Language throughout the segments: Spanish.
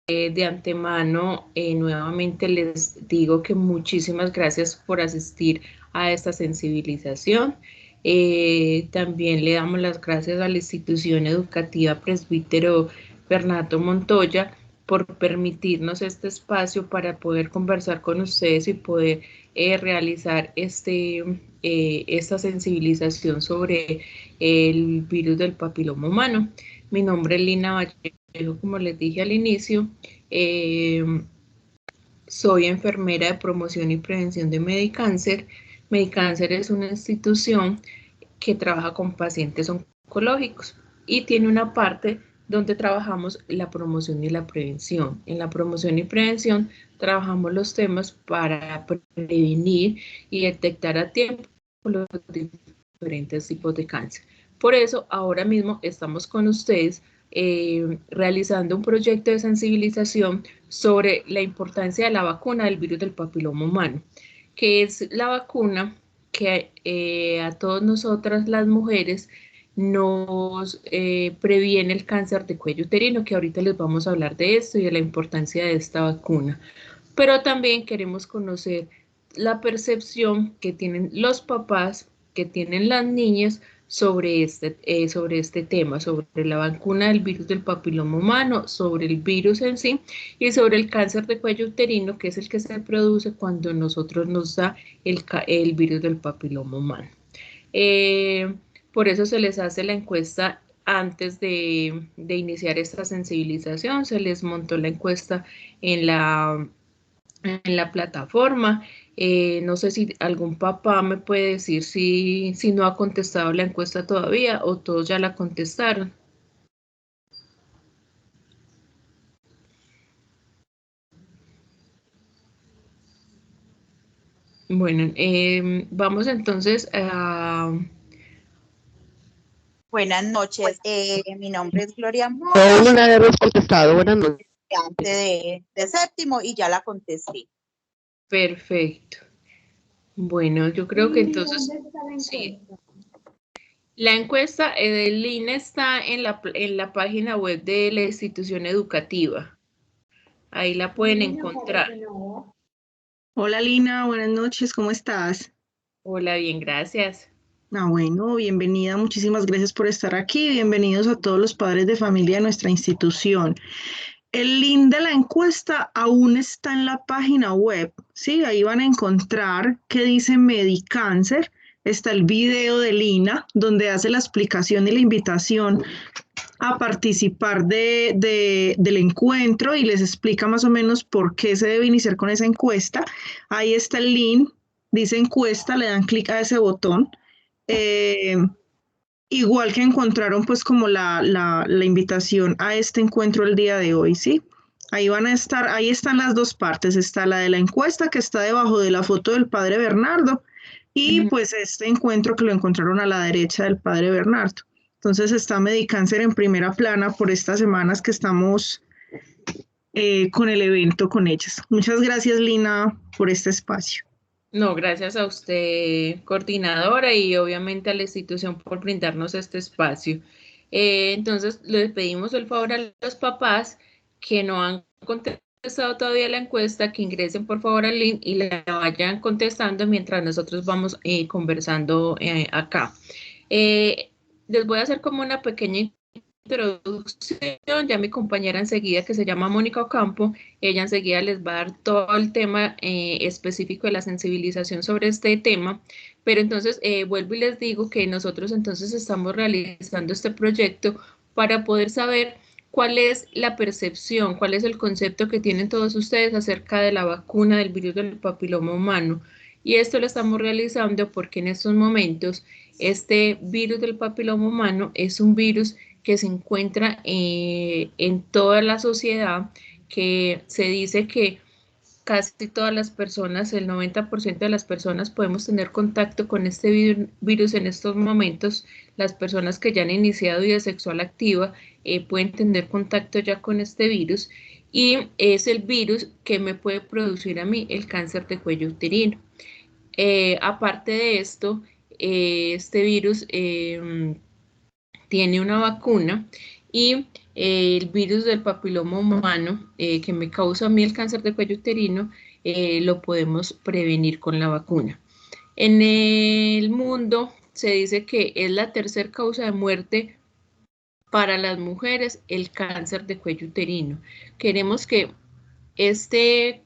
de antemano, nuevamente les digo que muchísimas gracias por asistir a esta sensibilización. También le damos las gracias a la institución educativa Presbítero Bernardo Montoya por permitirnos este espacio para poder conversar con ustedes y poder realizar esta sensibilización sobre el virus del papiloma humano. Mi nombre es Lina Vallejo, como les dije al inicio. Soy enfermera de promoción y prevención de Medicáncer. Medicáncer es una institución que trabaja con pacientes oncológicos y tiene una parte donde trabajamos la promoción y la prevención. En la promoción y prevención trabajamos los temas para prevenir y detectar a tiempo los diferentes tipos de cáncer. Por eso, ahora mismo estamos con ustedes realizando un proyecto de sensibilización sobre la importancia de la vacuna del virus del papiloma humano, que es la vacuna que a todas nosotras las mujeres nos previene el cáncer de cuello uterino, que ahorita les vamos a hablar de esto y de la importancia de esta vacuna. Pero también queremos conocer la percepción que tienen los papás, que tienen las niñas sobre este tema, sobre la vacuna del virus del papiloma humano, sobre el virus en sí y sobre el cáncer de cuello uterino, que es el que se produce cuando nosotros nos da el virus del papiloma humano. Eh, por eso se les hace la encuesta antes de iniciar esta sensibilización, se les montó la encuesta en la plataforma. No sé si algún papá me puede decir si no ha contestado la encuesta todavía o todos ya la contestaron. Bueno, vamos entonces a... Buenas noches, mi nombre es Gloria Amor, No la hemos contestado, buenas noches. de séptimo y ya la contesté. Perfecto. Bueno, yo creo que entonces... Sí. La encuesta del INE está en la página web de la institución educativa. Ahí la pueden encontrar. Hola Lina, buenas noches, ¿cómo estás? Hola, bien, gracias. Bueno, bienvenida, muchísimas gracias por estar aquí. Bienvenidos a todos los padres de familia de nuestra institución. El link de la encuesta aún está en la página web, ¿sí? Ahí van a encontrar que dice Medicáncer. Está el video de Lina, donde hace la explicación y la invitación a participar del encuentro y les explica más o menos por qué se debe iniciar con esa encuesta. Ahí está el link, dice encuesta, le dan clic a ese botón. Igual que encontraron pues como la invitación a este encuentro el día de hoy, ¿sí? Ahí van a estar, ahí están las dos partes, está la de la encuesta que está debajo de la foto del padre Bernardo y pues este encuentro que lo encontraron a la derecha del padre Bernardo. Entonces está Medicáncer en primera plana por estas semanas que estamos con el evento con ellas. Muchas gracias Lina por este espacio. No, gracias a usted, coordinadora, y obviamente a la institución por brindarnos este espacio. Entonces, le pedimos el favor a los papás que no han contestado todavía la encuesta, que ingresen por favor al link y la vayan contestando mientras nosotros vamos conversando acá. Les voy a hacer como una pequeña introducción, ya mi compañera enseguida que se llama Mónica Ocampo, ella enseguida les va a dar todo el tema específico de la sensibilización sobre este tema, pero entonces vuelvo y les digo que nosotros entonces estamos realizando este proyecto para poder saber cuál es la percepción, cuál es el concepto que tienen todos ustedes acerca de la vacuna del virus del papiloma humano. Y esto lo estamos realizando porque en estos momentos este virus del papiloma humano es un virus que se encuentra en toda la sociedad, que se dice que casi todas las personas, el 90% de las personas podemos tener contacto con este virus en estos momentos. Las personas que ya han iniciado vida sexual activa pueden tener contacto ya con este virus y es el virus que me puede producir a mí el cáncer de cuello uterino. Aparte de esto, este virus tiene una vacuna y el virus del papiloma humano que me causa a mí el cáncer de cuello uterino lo podemos prevenir con la vacuna. En el mundo se dice que es la tercera causa de muerte para las mujeres el cáncer de cuello uterino. Queremos que esta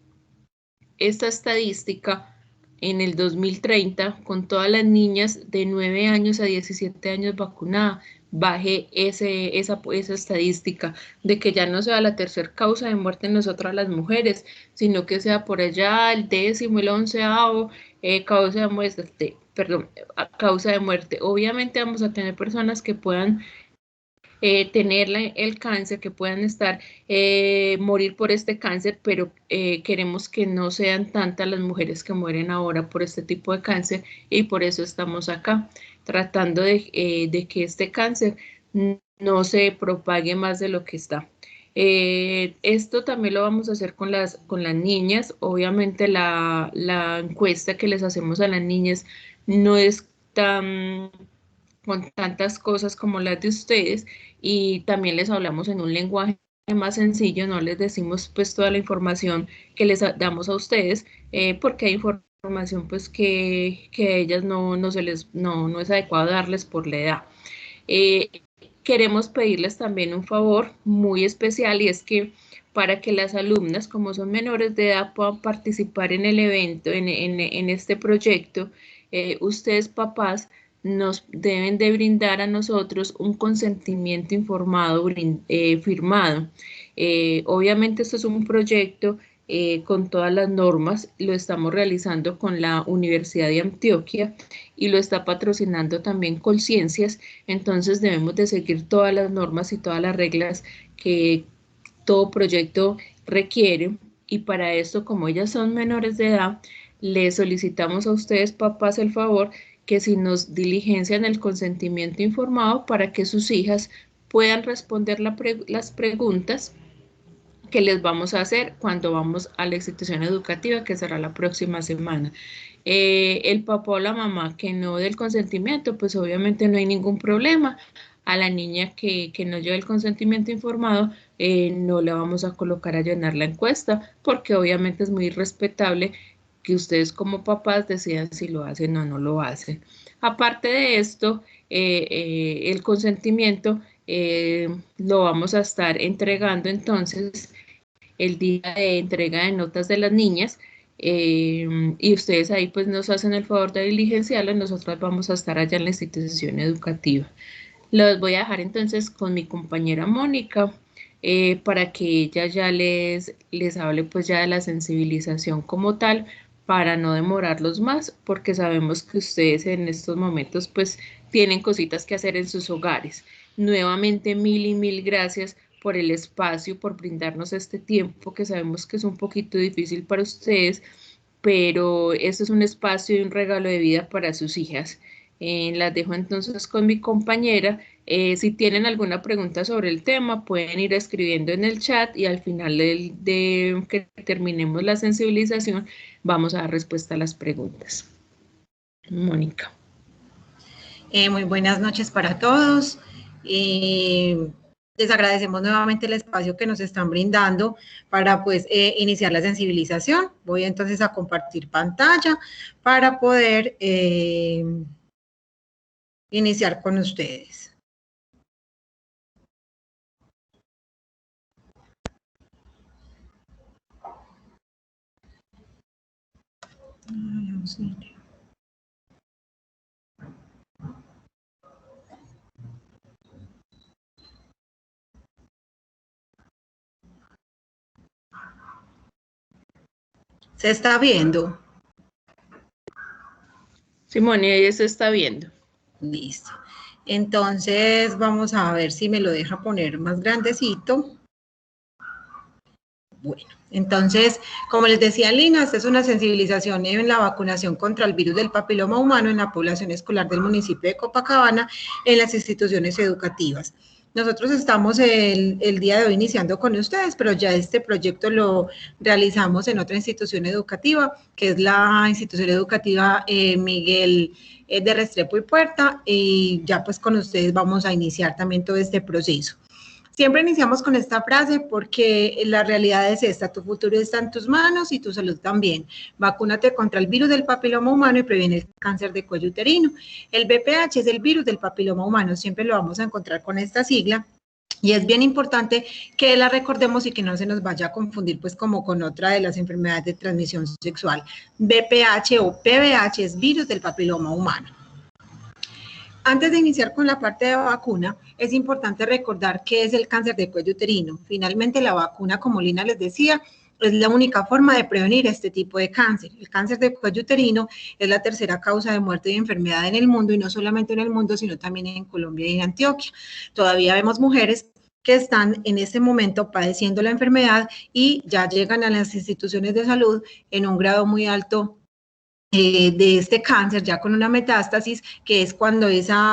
estadística en el 2030, con todas las niñas de 9 años a 17 años vacunadas, baje esa estadística de que ya no sea la tercera causa de muerte en nosotras las mujeres, sino que sea por allá el 10º, el 11º causa de muerte, causa de muerte. Obviamente vamos a tener personas que puedan tener el cáncer, que puedan morir por este cáncer, pero queremos que no sean tantas las mujeres que mueren ahora por este tipo de cáncer y por eso estamos acá, tratando de que este cáncer no se propague más de lo que está. Esto también lo vamos a hacer con las niñas. Obviamente la encuesta que les hacemos a las niñas no es con tantas cosas como las de ustedes, y también les hablamos en un lenguaje más sencillo, no les decimos pues toda la información que les damos a ustedes, porque hay información pues que a ellas no es adecuado darles por la edad. Queremos pedirles también un favor muy especial, y es que para que las alumnas, como son menores de edad, puedan participar en el evento, en este proyecto, ustedes papás nos deben de brindar a nosotros un consentimiento informado firmado. Obviamente esto es un proyecto con todas las normas, lo estamos realizando con la Universidad de Antioquia y lo está patrocinando también Colciencias, entonces debemos de seguir todas las normas y todas las reglas que todo proyecto requiere, y para esto, como ellas son menores de edad, les solicitamos a ustedes papás el favor que si nos diligencian el consentimiento informado para que sus hijas puedan responder las preguntas que les vamos a hacer cuando vamos a la institución educativa, que será la próxima semana. El papá o la mamá que no dé el consentimiento, pues obviamente no hay ningún problema. A la niña que no lleve el consentimiento informado, no la vamos a colocar a llenar la encuesta, porque obviamente es muy respetable que ustedes como papás decidan si lo hacen o no lo hacen. Aparte de esto, el consentimiento lo vamos a estar entregando entonces el día de entrega de notas de las niñas, y ustedes ahí pues nos hacen el favor de diligenciarlo, nosotros vamos a estar allá en la institución educativa. Los voy a dejar entonces con mi compañera Mónica para que ella ya les hable pues ya de la sensibilización como tal, para no demorarlos más, porque sabemos que ustedes en estos momentos pues tienen cositas que hacer en sus hogares. Nuevamente mil y mil gracias por el espacio, por brindarnos este tiempo que sabemos que es un poquito difícil para ustedes, pero este es un espacio y un regalo de vida para sus hijas. Las dejo entonces con mi compañera. Si tienen alguna pregunta sobre el tema, pueden ir escribiendo en el chat y al final de que terminemos la sensibilización, vamos a dar respuesta a las preguntas. Mónica. Muy buenas noches para todos. Les agradecemos nuevamente el espacio que nos están brindando para pues iniciar la sensibilización. Voy entonces a compartir pantalla para poder iniciar con ustedes. ¿Se está viendo? Simón, ella se está viendo. Listo. Entonces vamos a ver si me lo deja poner más grandecito. Bueno, entonces, como les decía Lina, esta es una sensibilización en la vacunación contra el virus del papiloma humano en la población escolar del municipio de Copacabana en las instituciones educativas. Nosotros estamos el día de hoy iniciando con ustedes, pero ya este proyecto lo realizamos en otra institución educativa, que es la institución educativa Miguel de Restrepo y Puerta, y ya pues con ustedes vamos a iniciar también todo este proceso. Siempre iniciamos con esta frase porque la realidad es esta: tu futuro está en tus manos y tu salud también. Vacúnate contra el virus del papiloma humano y previene el cáncer de cuello uterino. El VPH es el virus del papiloma humano, siempre lo vamos a encontrar con esta sigla. Y es bien importante que la recordemos y que no se nos vaya a confundir pues como con otra de las enfermedades de transmisión sexual. VPH o PVH es virus del papiloma humano. Antes de iniciar con la parte de vacuna, es importante recordar qué es el cáncer de cuello uterino. Finalmente, la vacuna, como Lina les decía, es la única forma de prevenir este tipo de cáncer. El cáncer de cuello uterino es la tercera causa de muerte y enfermedad en el mundo, y no solamente en el mundo, sino también en Colombia y en Antioquia. Todavía vemos mujeres que están en este momento padeciendo la enfermedad y ya llegan a las instituciones de salud en un grado muy alto de este cáncer, ya con una metástasis, que es cuando ese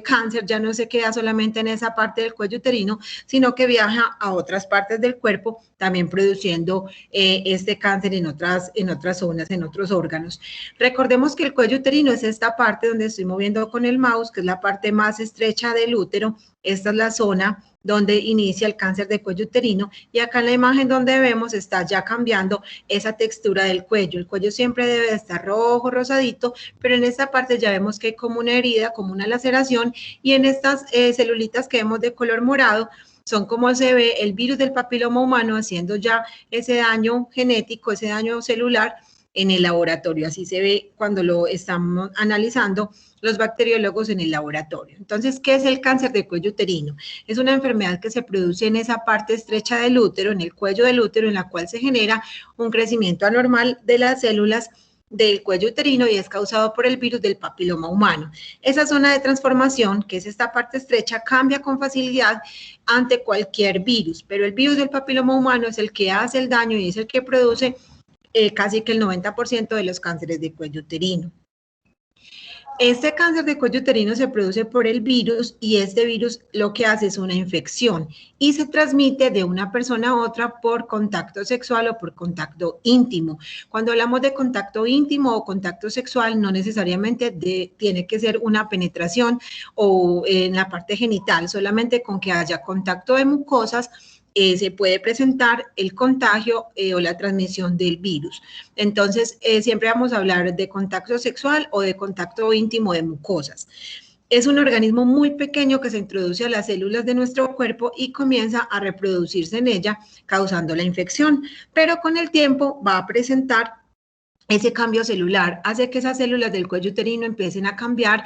cáncer ya no se queda solamente en esa parte del cuello uterino, sino que viaja a otras partes del cuerpo, también produciendo este cáncer en otras zonas, en otros órganos. Recordemos que el cuello uterino es esta parte donde estoy moviendo con el mouse, que es la parte más estrecha del útero. Esta es la zona donde inicia el cáncer de cuello uterino, y acá en la imagen donde vemos está ya cambiando esa textura del cuello. El cuello siempre debe estar rojo, rosadito, pero en esta parte ya vemos que hay como una herida, como una laceración, y en estas celulitas que vemos de color morado son como se ve el virus del papiloma humano haciendo ya ese daño genético, ese daño celular en el laboratorio. Así se ve cuando lo estamos analizando los bacteriólogos en el laboratorio. Entonces, ¿qué es el cáncer de cuello uterino? Es una enfermedad que se produce en esa parte estrecha del útero, en el cuello del útero, en la cual se genera un crecimiento anormal de las células del cuello uterino y es causado por el virus del papiloma humano. Esa zona de transformación, que es esta parte estrecha, cambia con facilidad ante cualquier virus, pero el virus del papiloma humano es el que hace el daño y es el que produce casi que el 90% de los cánceres de cuello uterino. Este cáncer de cuello uterino se produce por el virus, y este virus lo que hace es una infección y se transmite de una persona a otra por contacto sexual o por contacto íntimo. Cuando hablamos de contacto íntimo o contacto sexual, no necesariamente tiene que ser una penetración o en la parte genital, solamente con que haya contacto de mucosas se puede presentar el contagio o la transmisión del virus. Entonces, siempre vamos a hablar de contacto sexual o de contacto íntimo de mucosas. Es un organismo muy pequeño que se introduce a las células de nuestro cuerpo y comienza a reproducirse en ella, causando la infección, pero con el tiempo va a presentar ese cambio celular, hace que esas células del cuello uterino empiecen a cambiar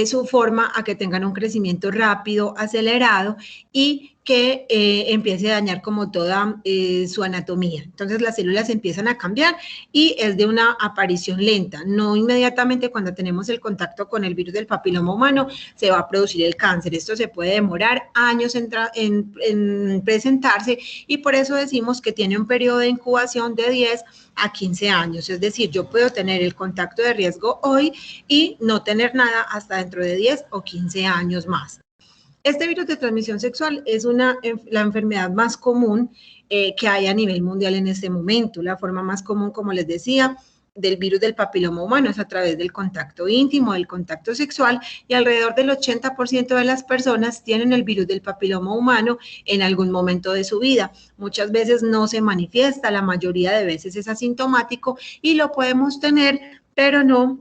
su forma, a que tengan un crecimiento rápido, acelerado, y que empiece a dañar como toda su anatomía. Entonces las células empiezan a cambiar y es de una aparición lenta. No inmediatamente cuando tenemos el contacto con el virus del papiloma humano se va a producir el cáncer. Esto se puede demorar años en presentarse, y por eso decimos que tiene un periodo de incubación de 10 a 15 años. Es decir, yo puedo tener el contacto de riesgo hoy y no tener nada hasta dentro de 10 o 15 años más. Este virus de transmisión sexual es la enfermedad más común que hay a nivel mundial en este momento. La forma más común, como les decía, del virus del papiloma humano es a través del contacto íntimo, del contacto sexual, y alrededor del 80% de las personas tienen el virus del papiloma humano en algún momento de su vida. Muchas veces no se manifiesta, la mayoría de veces es asintomático y lo podemos tener, pero no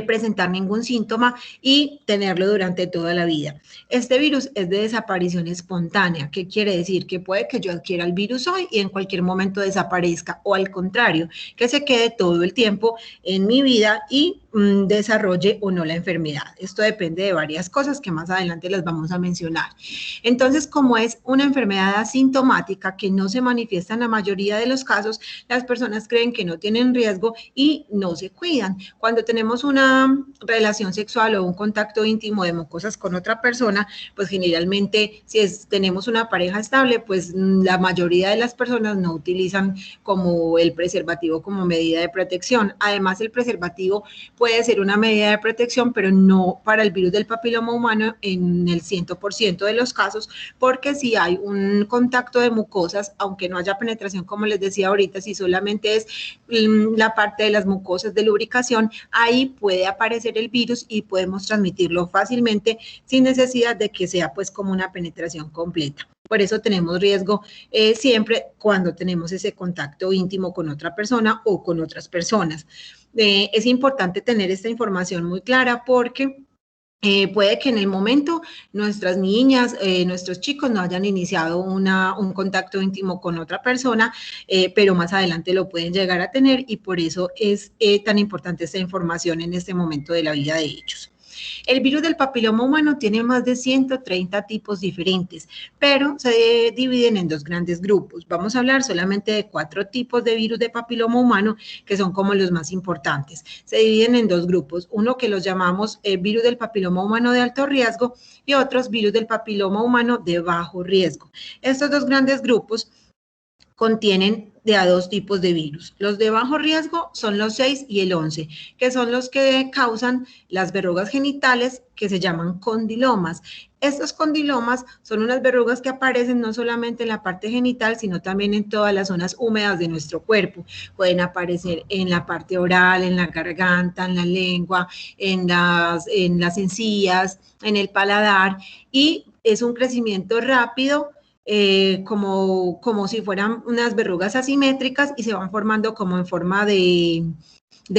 presentar ningún síntoma y tenerlo durante toda la vida. Este virus es de desaparición espontánea. ¿Qué quiere decir? Que puede que yo adquiera el virus hoy y en cualquier momento desaparezca, o al contrario, que se quede todo el tiempo en mi vida y desarrolle o no la enfermedad. Esto depende de varias cosas que más adelante las vamos a mencionar. Entonces, como es una enfermedad asintomática que no se manifiesta en la mayoría de los casos, las personas creen que no tienen riesgo y no se cuidan. Cuando tenemos una relación sexual o un contacto íntimo de mucosas con otra persona, pues generalmente si tenemos una pareja estable, pues la mayoría de las personas no utilizan como el preservativo como medida de protección. Además, el preservativo puede ser una medida de protección, pero no para el virus del papiloma humano en el 100% de los casos, porque si hay un contacto de mucosas, aunque no haya penetración, como les decía ahorita, si solamente es la parte de las mucosas de lubricación, ahí puede aparecer el virus y podemos transmitirlo fácilmente sin necesidad de que sea pues como una penetración completa. Por eso tenemos riesgo siempre cuando tenemos ese contacto íntimo con otra persona o con otras personas. Es importante tener esta información muy clara porque puede que en el momento nuestras niñas, nuestros chicos no hayan iniciado un contacto íntimo con otra persona, pero más adelante lo pueden llegar a tener y por eso es tan importante esta información en este momento de la vida de ellos. El virus del papiloma humano tiene más de 130 tipos diferentes, pero se dividen en dos grandes grupos. Vamos a hablar solamente de 4 tipos de virus de papiloma humano que son como los más importantes. Se dividen en dos grupos, uno que los llamamos virus del papiloma humano de alto riesgo y otros virus del papiloma humano de bajo riesgo. Estos dos grandes grupos contienen de a 2 tipos de virus. Los de bajo riesgo son los 6 y el 11, que son los que causan las verrugas genitales que se llaman condilomas. Estos condilomas son unas verrugas que aparecen no solamente en la parte genital, sino también en todas las zonas húmedas de nuestro cuerpo. Pueden aparecer en la parte oral, en la garganta, en la lengua, en las encías, en el paladar, y es un crecimiento rápido, como si fueran unas verrugas asimétricas y se van formando como en forma de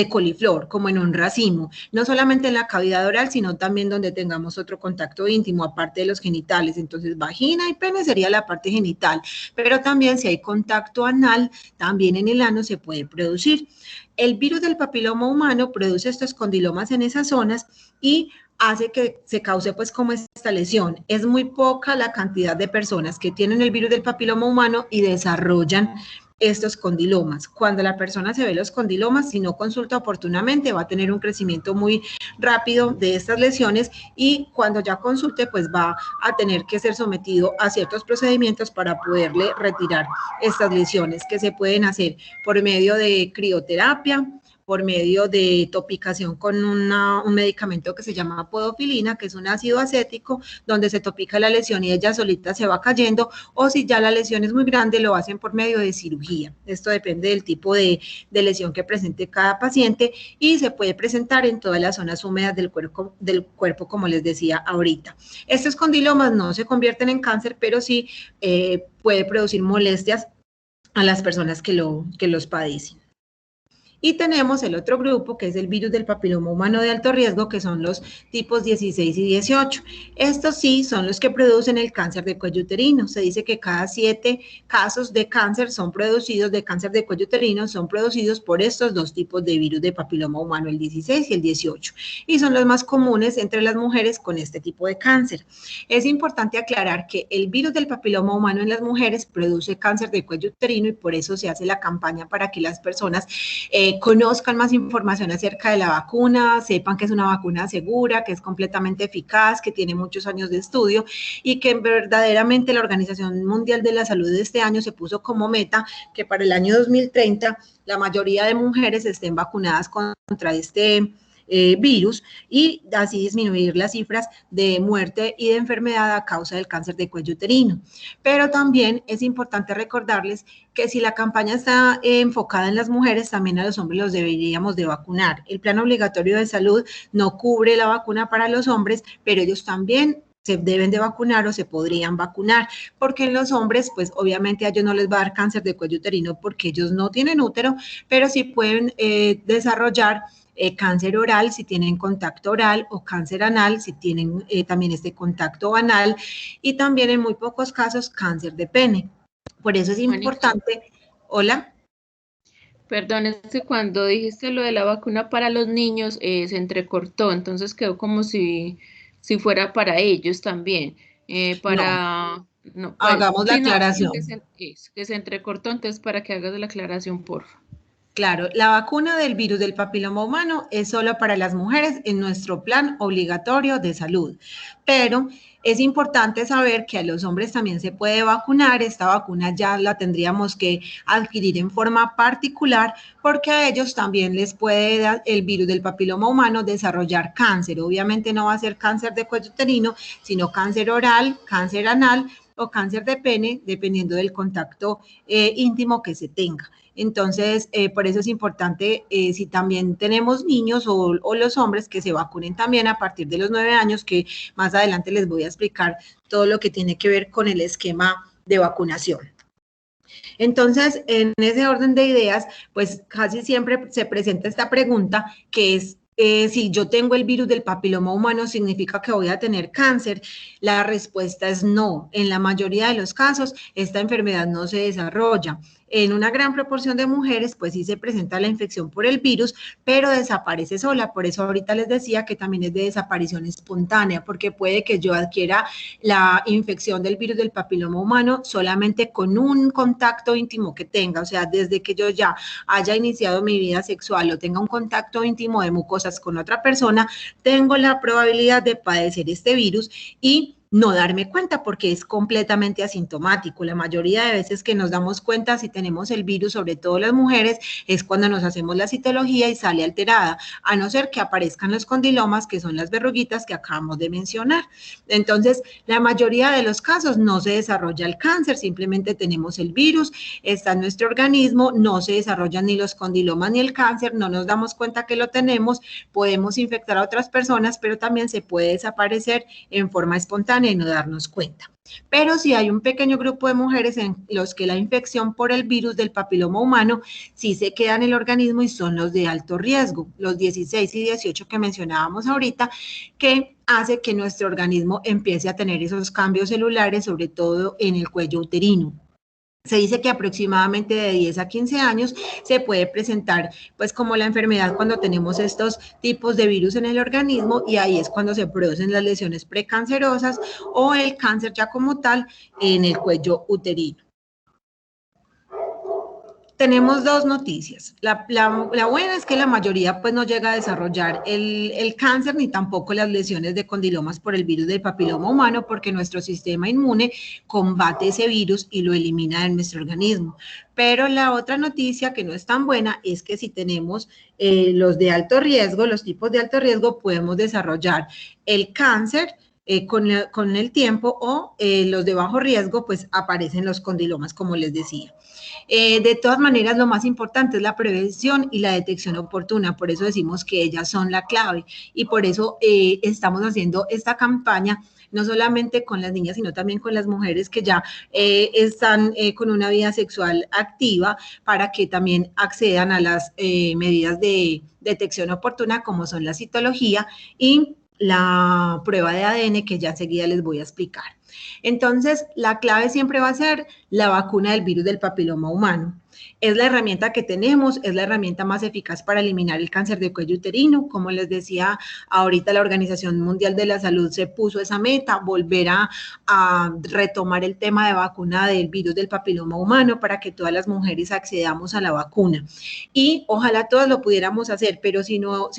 coliflor, como en un racimo, no solamente en la cavidad oral, sino también donde tengamos otro contacto íntimo, aparte de los genitales. Entonces, vagina y pene sería la parte genital, pero también si hay contacto anal, también en el ano se puede producir. El virus del papiloma humano produce estos condilomas en esas zonas y hace que se cause pues como esta lesión. Es muy poca la cantidad de personas que tienen el virus del papiloma humano y desarrollan estos condilomas. Cuando la persona se ve los condilomas, si no consulta oportunamente, va a tener un crecimiento muy rápido de estas lesiones y cuando ya consulte, pues va a tener que ser sometido a ciertos procedimientos para poderle retirar estas lesiones que se pueden hacer por medio de crioterapia, por medio de topicación con un medicamento que se llama podofilina, que es un ácido acético, donde se topica la lesión y ella solita se va cayendo, o si ya la lesión es muy grande, lo hacen por medio de cirugía. Esto depende del tipo de lesión que presente cada paciente y se puede presentar en todas las zonas húmedas del cuerpo, como les decía ahorita. Estos condilomas no se convierten en cáncer, pero sí puede producir molestias a las personas que los padecen. Y tenemos el otro grupo, que es el virus del papiloma humano de alto riesgo, que son los tipos 16 y 18. Estos sí son los que producen el cáncer de cuello uterino. Se dice que cada 7 casos de cáncer de cáncer de cuello uterino, son producidos por estos dos tipos de virus de papiloma humano, el 16 y el 18. Y son los más comunes entre las mujeres con este tipo de cáncer. Es importante aclarar que el virus del papiloma humano en las mujeres produce cáncer de cuello uterino y por eso se hace la campaña para que las personas conozcan más información acerca de la vacuna, sepan que es una vacuna segura, que es completamente eficaz, que tiene muchos años de estudio y que verdaderamente la Organización Mundial de la Salud de este año se puso como meta que para el año 2030 la mayoría de mujeres estén vacunadas contra este virus y así disminuir las cifras de muerte y de enfermedad a causa del cáncer de cuello uterino. Pero también es importante recordarles que si la campaña está enfocada en las mujeres, también a los hombres los deberíamos de vacunar. El plan obligatorio de salud no cubre la vacuna para los hombres, pero ellos también se deben de vacunar o se podrían vacunar, porque en los hombres, pues obviamente a ellos no les va a dar cáncer de cuello uterino porque ellos no tienen útero, pero sí pueden desarrollar cáncer oral si tienen contacto oral o cáncer anal si tienen también este contacto anal y también en muy pocos casos cáncer de pene. Por eso es importante. Hola. Perdón, es que cuando dijiste lo de la vacuna para los niños se entrecortó, entonces quedó como si fuera para ellos también. No, hagamos la aclaración. Que se entrecortó, entonces para que hagas la aclaración, por favor. Claro, la vacuna del virus del papiloma humano es solo para las mujeres en nuestro plan obligatorio de salud, pero es importante saber que a los hombres también se puede vacunar. Esta vacuna ya la tendríamos que adquirir en forma particular porque a ellos también les puede dar el virus del papiloma humano desarrollar cáncer. Obviamente no va a ser cáncer de cuello uterino, sino cáncer oral, cáncer anal o cáncer de pene, dependiendo del contacto íntimo que se tenga. Entonces, por eso es importante, si también tenemos niños o los hombres, que se vacunen también a partir de los 9 años, que más adelante les voy a explicar todo lo que tiene que ver con el esquema de vacunación. Entonces, en ese orden de ideas, pues casi siempre se presenta esta pregunta, que es, si yo tengo el virus del papiloma humano, ¿significa que voy a tener cáncer? La respuesta es no. En la mayoría de los casos, esta enfermedad no se desarrolla. En una gran proporción de mujeres, pues sí se presenta la infección por el virus, pero desaparece sola. Por eso ahorita les decía que también es de desaparición espontánea, porque puede que yo adquiera la infección del virus del papiloma humano solamente con un contacto íntimo que tenga. O sea, desde que yo ya haya iniciado mi vida sexual o tenga un contacto íntimo de mucosas con otra persona, tengo la probabilidad de padecer este virus y no darme cuenta, porque es completamente asintomático. La mayoría de veces que nos damos cuenta si tenemos el virus, sobre todo las mujeres, es cuando nos hacemos la citología y sale alterada, a no ser que aparezcan los condilomas, que son las verruguitas que acabamos de mencionar. Entonces, la mayoría de los casos no se desarrolla el cáncer, simplemente tenemos el virus, está en nuestro organismo, no se desarrollan ni los condilomas ni el cáncer, no nos damos cuenta que lo tenemos, podemos infectar a otras personas, pero también se puede desaparecer en forma espontánea y no darnos cuenta. Pero sí hay un pequeño grupo de mujeres en los que la infección por el virus del papiloma humano sí se queda en el organismo, y son los de alto riesgo, los 16 y 18 que mencionábamos ahorita, que hace que nuestro organismo empiece a tener esos cambios celulares, sobre todo en el cuello uterino. Se dice que aproximadamente de 10 a 15 años se puede presentar pues como la enfermedad cuando tenemos estos tipos de virus en el organismo, y ahí es cuando se producen las lesiones precancerosas o el cáncer ya como tal en el cuello uterino. Tenemos dos noticias. La buena es que la mayoría pues no llega a desarrollar el cáncer ni tampoco las lesiones de condilomas por el virus del papiloma humano, porque nuestro sistema inmune combate ese virus y lo elimina de nuestro organismo. Pero la otra noticia, que no es tan buena, es que si tenemos los de alto riesgo, los tipos de alto riesgo, podemos desarrollar el cáncer con el tiempo, o los de bajo riesgo, pues aparecen los condilomas, como les decía. De todas maneras, lo más importante es la prevención y la detección oportuna, por eso decimos que ellas son la clave, y por eso estamos haciendo esta campaña, no solamente con las niñas, sino también con las mujeres que ya están con una vida sexual activa, para que también accedan a las medidas de detección oportuna, como son la citología y la prueba de ADN, que ya enseguida les voy a explicar. Entonces, la clave siempre va a ser la vacuna del virus del papiloma humano. Es la herramienta que tenemos, es la herramienta más eficaz para eliminar el cáncer de cuello uterino. Como les decía, ahorita la Organización Mundial de la Salud se puso esa meta, volver a retomar el tema de vacuna del virus del papiloma humano, para que todas las mujeres accedamos a la vacuna. Y ojalá todas lo pudiéramos hacer, pero si no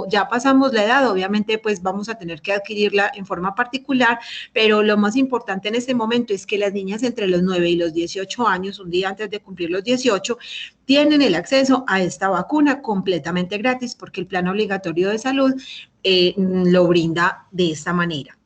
ya pasamos la edad, obviamente pues vamos a tener que adquirirla en forma particular, pero lo más importante en este momento es que las niñas entre los 9 y los 18 años, un día antes de cumplir los 18, tienen el acceso a esta vacuna completamente gratis, porque el plan obligatorio de salud lo brinda de esta manera.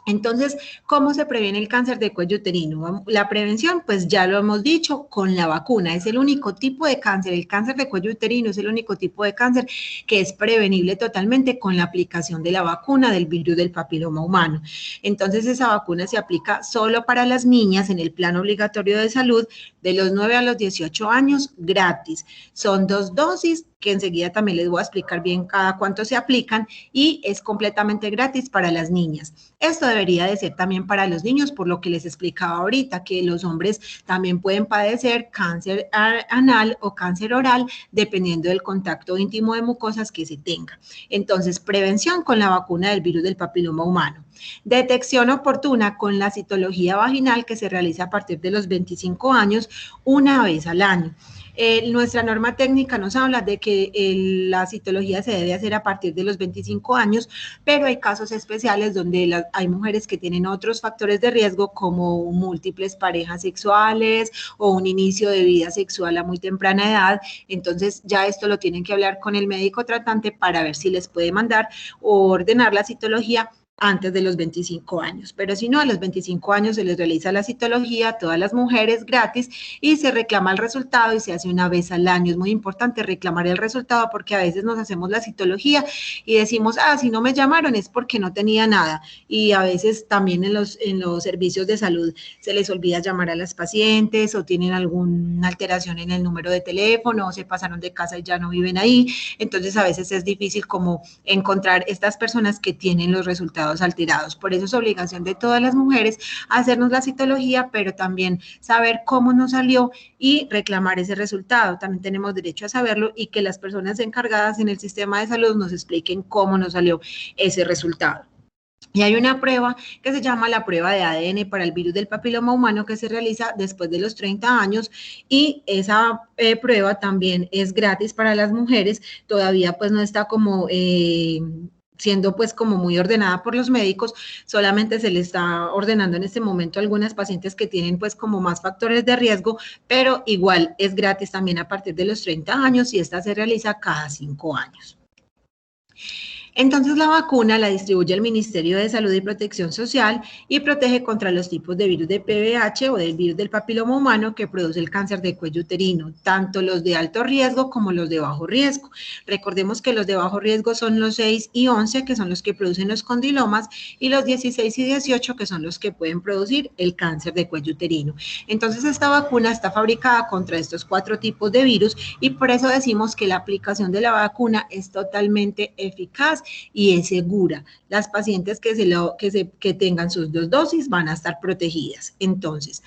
Entonces, ¿cómo se previene el cáncer de cuello uterino? La prevención, pues ya lo hemos dicho, con la vacuna. Es el único tipo de cáncer, el cáncer de cuello uterino es el único tipo de cáncer que es prevenible totalmente con la aplicación de la vacuna del virus del papiloma humano. Entonces, esa vacuna se aplica solo para las niñas en el plan obligatorio de salud de los 9 a los 18 años, gratis. Son 2 dosis, que enseguida también les voy a explicar bien cada cuánto se aplican, y es completamente gratis para las niñas. Esto debería de ser también para los niños, por lo que les explicaba ahorita, que los hombres también pueden padecer cáncer anal o cáncer oral, dependiendo del contacto íntimo de mucosas que se tenga. Entonces, prevención con la vacuna del virus del papiloma humano. Detección oportuna con la citología vaginal, que se realiza a partir de los 25 años, una vez al año. Nuestra norma técnica nos habla de que la citología se debe hacer a partir de los 25 años, pero hay casos especiales donde hay mujeres que tienen otros factores de riesgo, como múltiples parejas sexuales o un inicio de vida sexual a muy temprana edad. Entonces ya esto lo tienen que hablar con el médico tratante para ver si les puede mandar o ordenar la citología antes de los 25 años, pero si no, a los 25 años se les realiza la citología a todas las mujeres gratis y se reclama el resultado y se hace una vez al año. Es muy importante reclamar el resultado porque a veces nos hacemos la citología y decimos, si no me llamaron es porque no tenía nada, y a veces también en los servicios de salud se les olvida llamar a las pacientes o tienen alguna alteración en el número de teléfono o se pasaron de casa y ya no viven ahí, entonces a veces es difícil como encontrar estas personas que tienen los resultados alterados. Por eso es obligación de todas las mujeres hacernos la citología, pero también saber cómo nos salió y reclamar ese resultado. También tenemos derecho a saberlo y que las personas encargadas en el sistema de salud nos expliquen cómo nos salió ese resultado. Y hay una prueba que se llama la prueba de ADN para el virus del papiloma humano que se realiza después de los 30 años y esa prueba también es gratis para las mujeres. Todavía pues no está como siendo pues como muy ordenada por los médicos, solamente se le está ordenando en este momento a algunas pacientes que tienen pues como más factores de riesgo, pero igual es gratis también a partir de los 30 años y esta se realiza cada 5 años. Entonces la vacuna la distribuye el Ministerio de Salud y Protección Social y protege contra los tipos de virus de PBH o del virus del papiloma humano que produce el cáncer de cuello uterino, tanto los de alto riesgo como los de bajo riesgo. Recordemos que los de bajo riesgo son los 6 y 11, que son los que producen los condilomas, y los 16 y 18, que son los que pueden producir el cáncer de cuello uterino. Entonces esta vacuna está fabricada contra estos 4 tipos de virus y por eso decimos que la aplicación de la vacuna es totalmente eficaz y es segura. Las pacientes que tengan sus 2 dosis van a estar protegidas. Entonces,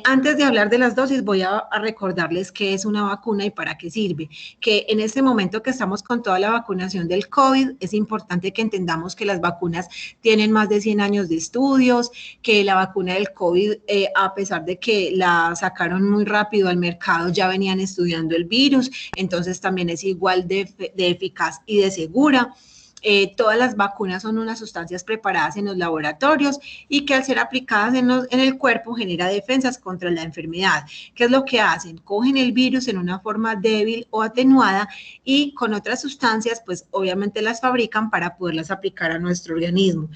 antes de hablar de las dosis, voy a recordarles qué es una vacuna y para qué sirve. Que en este momento que estamos con toda la vacunación del COVID, es importante que entendamos que las vacunas tienen más de 100 años de estudios, que la vacuna del COVID, a pesar de que la sacaron muy rápido al mercado, ya venían estudiando el virus, entonces también es igual de eficaz y de segura. Todas las vacunas son unas sustancias preparadas en los laboratorios y que al ser aplicadas en el cuerpo genera defensas contra la enfermedad. ¿Qué es lo que hacen? Cogen el virus en una forma débil o atenuada y con otras sustancias, pues obviamente las fabrican para poderlas aplicar a nuestro organismo.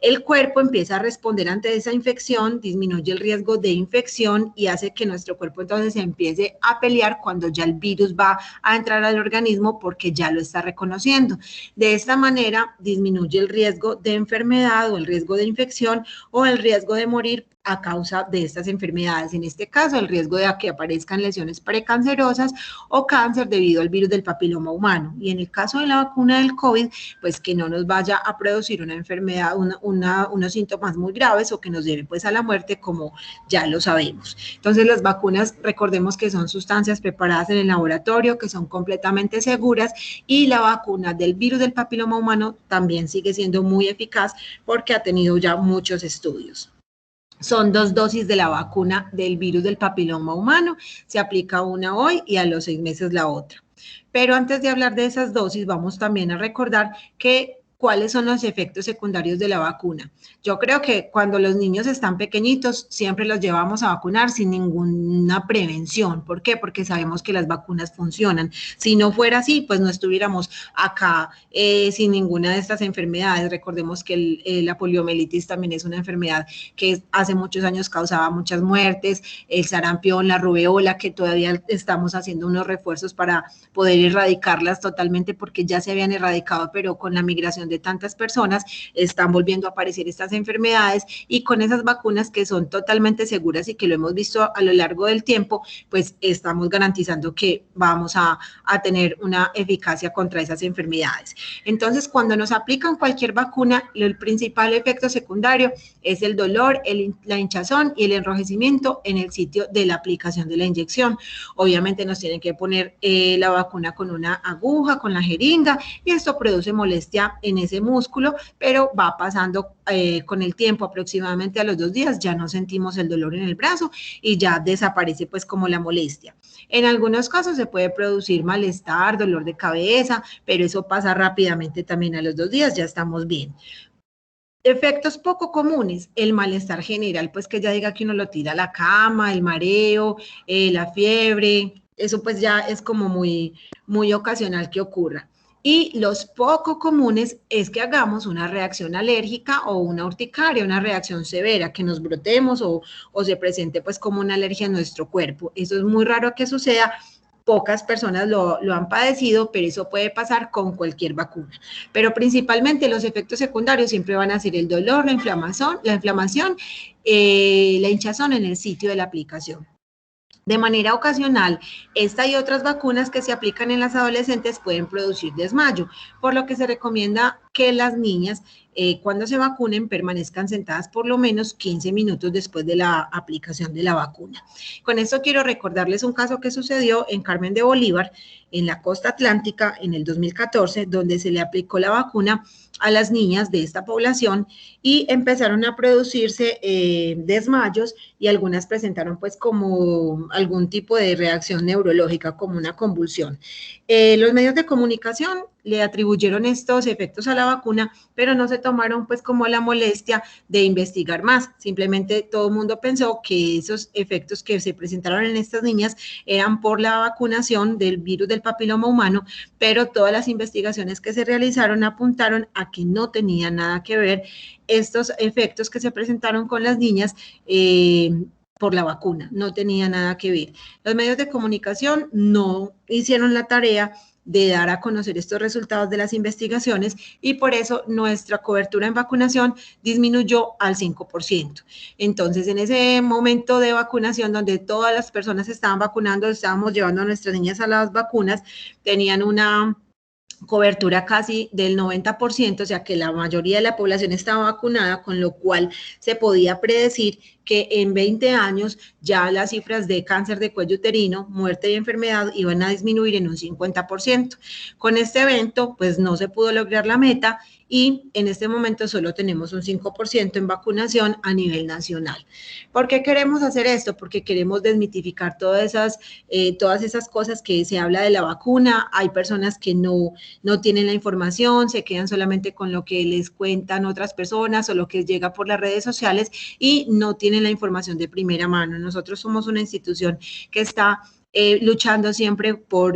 El cuerpo empieza a responder ante esa infección, disminuye el riesgo de infección y hace que nuestro cuerpo entonces empiece a pelear cuando ya el virus va a entrar al organismo porque ya lo está reconociendo. De esta manera disminuye el riesgo de enfermedad o el riesgo de infección o el riesgo de morir a causa de estas enfermedades. En este caso, el riesgo de que aparezcan lesiones precancerosas o cáncer debido al virus del papiloma humano. Y en el caso de la vacuna del COVID, pues que no nos vaya a producir una enfermedad, unos síntomas muy graves o que nos lleve pues a la muerte, como ya lo sabemos. Entonces, las vacunas, recordemos que son sustancias preparadas en el laboratorio, que son completamente seguras, y la vacuna del virus del papiloma humano también sigue siendo muy eficaz porque ha tenido ya muchos estudios. Son 2 dosis de la vacuna del virus del papiloma humano, se aplica una hoy y a los 6 meses la otra. Pero antes de hablar de esas dosis, vamos también a recordar cuáles son los efectos secundarios de la vacuna. Yo creo que cuando los niños están pequeñitos, siempre los llevamos a vacunar sin ninguna prevención. ¿Por qué? Porque sabemos que las vacunas funcionan. Si no fuera así, pues no estuviéramos acá sin ninguna de estas enfermedades. Recordemos que la poliomielitis también es una enfermedad que hace muchos años causaba muchas muertes, el sarampión, la rubeola, que todavía estamos haciendo unos refuerzos para poder erradicarlas totalmente porque ya se habían erradicado, pero con la migración de tantas personas están volviendo a aparecer estas enfermedades, y con esas vacunas que son totalmente seguras y que lo hemos visto a lo largo del tiempo, pues estamos garantizando que vamos a tener una eficacia contra esas enfermedades. Entonces, cuando nos aplican cualquier vacuna, el principal efecto secundario es el dolor, la hinchazón y el enrojecimiento en el sitio de la aplicación de la inyección. Obviamente nos tienen que poner la vacuna con una aguja, con la jeringa, y esto produce molestia en ese músculo, pero va pasando con el tiempo. Aproximadamente a los 2 días ya no sentimos el dolor en el brazo y ya desaparece pues como la molestia. En algunos casos se puede producir malestar, dolor de cabeza, pero eso pasa rápidamente también. A los 2 días ya estamos bien. Efectos poco comunes: el malestar general, pues que ya diga que uno lo tira a la cama, el mareo, la fiebre, eso pues ya es como muy ocasional que ocurra. Y los poco comunes es que hagamos una reacción alérgica o una urticaria, una reacción severa, que nos brotemos o se presente pues como una alergia en nuestro cuerpo. Eso es muy raro que suceda. Pocas personas lo han padecido, pero eso puede pasar con cualquier vacuna. Pero principalmente los efectos secundarios siempre van a ser el dolor, la inflamación, la hinchazón en el sitio de la aplicación. De manera ocasional, esta y otras vacunas que se aplican en las adolescentes pueden producir desmayo, por lo que se recomienda que las niñas cuando se vacunen permanezcan sentadas por lo menos 15 minutos después de la aplicación de la vacuna. Con esto quiero recordarles un caso que sucedió en Carmen de Bolívar, en la costa atlántica, en el 2014, donde se le aplicó la vacuna a las niñas de esta población y empezaron a producirse desmayos y algunas presentaron pues como algún tipo de reacción neurológica, como una convulsión. Los medios de comunicación le atribuyeron estos efectos a la vacuna, pero no se tomaron pues como la molestia de investigar más. Simplemente todo el mundo pensó que esos efectos que se presentaron en estas niñas eran por la vacunación del virus del papiloma humano, pero todas las investigaciones que se realizaron apuntaron a que no tenía nada que ver estos efectos que se presentaron con las niñas por la vacuna, no tenía nada que ver. Los medios de comunicación no hicieron la tarea de dar a conocer estos resultados de las investigaciones y por eso nuestra cobertura en vacunación disminuyó al 5%. Entonces, en ese momento de vacunación donde todas las personas estaban vacunando, estábamos llevando a nuestras niñas a las vacunas, tenían una cobertura casi del 90%, o sea que la mayoría de la población estaba vacunada, con lo cual se podía predecir que en 20 años ya las cifras de cáncer de cuello uterino, muerte y enfermedad iban a disminuir en un 50%. Con este evento, pues no se pudo lograr la meta y en este momento solo tenemos un 5% en vacunación a nivel nacional. ¿Por qué queremos hacer esto? Porque queremos desmitificar todas esas cosas que se habla de la vacuna. Hay personas que no tienen la información, se quedan solamente con lo que les cuentan otras personas o lo que llega por las redes sociales y no tienen la información de primera mano. Nosotros somos una institución que está luchando siempre por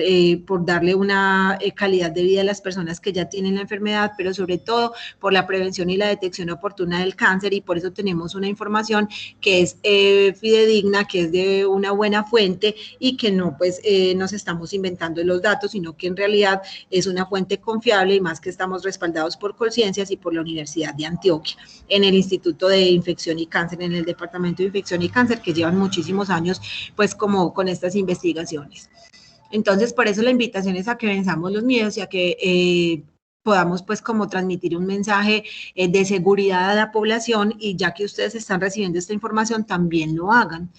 darle una calidad de vida a las personas que ya tienen la enfermedad, pero sobre todo por la prevención y la detección oportuna del cáncer, y por eso tenemos una información que es fidedigna, que es de una buena fuente y que no pues nos estamos inventando los datos, sino que en realidad es una fuente confiable y más que estamos respaldados por Colciencias y por la Universidad de Antioquia, en el Instituto de Infección y Cáncer, en el Departamento de Infección y Cáncer, que llevan muchísimos años pues como con estas investigaciones. Entonces, por eso la invitación es a que venzamos los miedos y a que podamos pues como transmitir un mensaje de seguridad a la población, y ya que ustedes están recibiendo esta información, también lo hagan.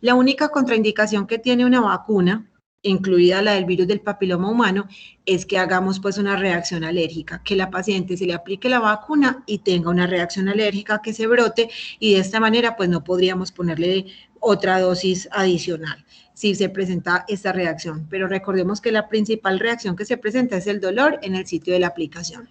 La única contraindicación que tiene una vacuna, incluida la del virus del papiloma humano, es que hagamos pues una reacción alérgica, que la paciente se le aplique la vacuna y tenga una reacción alérgica, que se brote, y de esta manera pues no podríamos ponerle otra dosis adicional si se presenta esta reacción. Pero recordemos que la principal reacción que se presenta es el dolor en el sitio de la aplicación.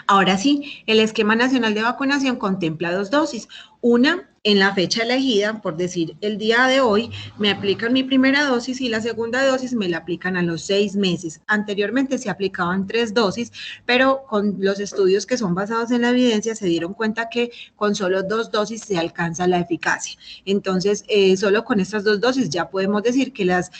Ahora sí, el Esquema Nacional de Vacunación contempla 2 dosis. Una, en la fecha elegida, por decir, el día de hoy, me aplican mi primera dosis y la segunda dosis me la aplican a los 6 meses. Anteriormente se aplicaban 3 dosis, pero con los estudios que son basados en la evidencia se dieron cuenta que con solo 2 dosis se alcanza la eficacia. Entonces, solo con estas 2 dosis ya podemos decir que las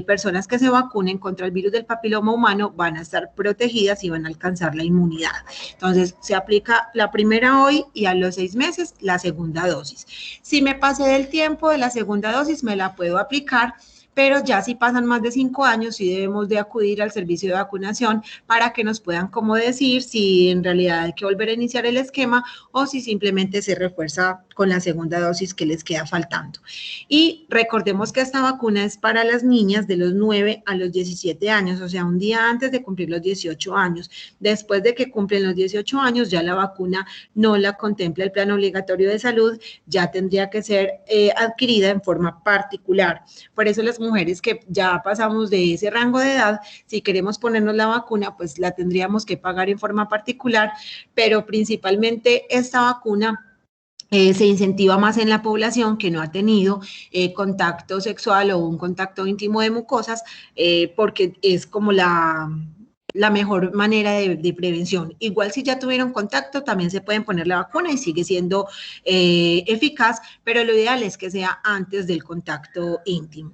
personas que se vacunen contra el virus del papiloma humano van a estar protegidas y van a alcanzar la inmunidad. Entonces, se aplica la primera hoy y a los 6 meses la segunda dosis. Si me pasé del tiempo de la segunda dosis, me la puedo aplicar, pero ya si pasan más de 5 años, sí debemos de acudir al servicio de vacunación para que nos puedan como decir si en realidad hay que volver a iniciar el esquema o si simplemente se refuerza con la segunda dosis que les queda faltando. Y recordemos que esta vacuna es para las niñas de los 9 a los 17 años, o sea, un día antes de cumplir los 18 años. Después de que cumplen los 18 años, ya la vacuna no la contempla el Plan Obligatorio de Salud, ya tendría que ser adquirida en forma particular. Por eso las mujeres que ya pasamos de ese rango de edad, si queremos ponernos la vacuna, pues la tendríamos que pagar en forma particular, pero principalmente esta vacuna se incentiva más en la población que no ha tenido contacto sexual o un contacto íntimo de mucosas, porque es como la mejor manera de prevención. Igual si ya tuvieron contacto, también se pueden poner la vacuna y sigue siendo eficaz, pero lo ideal es que sea antes del contacto íntimo.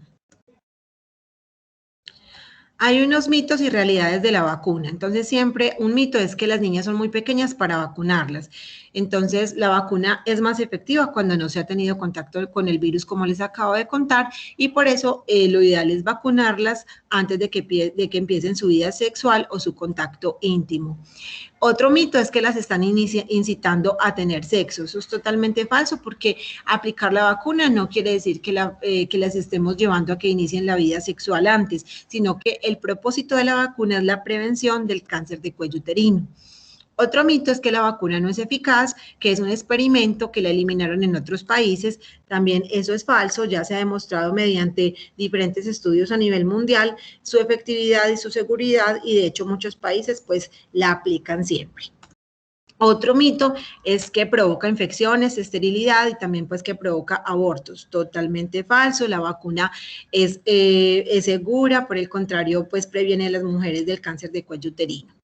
Hay unos mitos y realidades de la vacuna. Entonces, siempre un mito es que las niñas son muy pequeñas para vacunarlas. Entonces, la vacuna es más efectiva cuando no se ha tenido contacto con el virus, como les acabo de contar, y por eso lo ideal es vacunarlas antes de que empiecen su vida sexual o su contacto íntimo. Otro mito es que las están incitando a tener sexo. Eso es totalmente falso, porque aplicar la vacuna no quiere decir que las estemos llevando a que inicien la vida sexual antes, sino que el propósito de la vacuna es la prevención del cáncer de cuello uterino. Otro mito es que la vacuna no es eficaz, que es un experimento que la eliminaron en otros países. También eso es falso, ya se ha demostrado mediante diferentes estudios a nivel mundial su efectividad y su seguridad, y de hecho muchos países pues la aplican siempre. Otro mito es que provoca infecciones, esterilidad y también pues que provoca abortos. Totalmente falso, la vacuna es segura, por el contrario pues previene a las mujeres del cáncer de cuello uterino.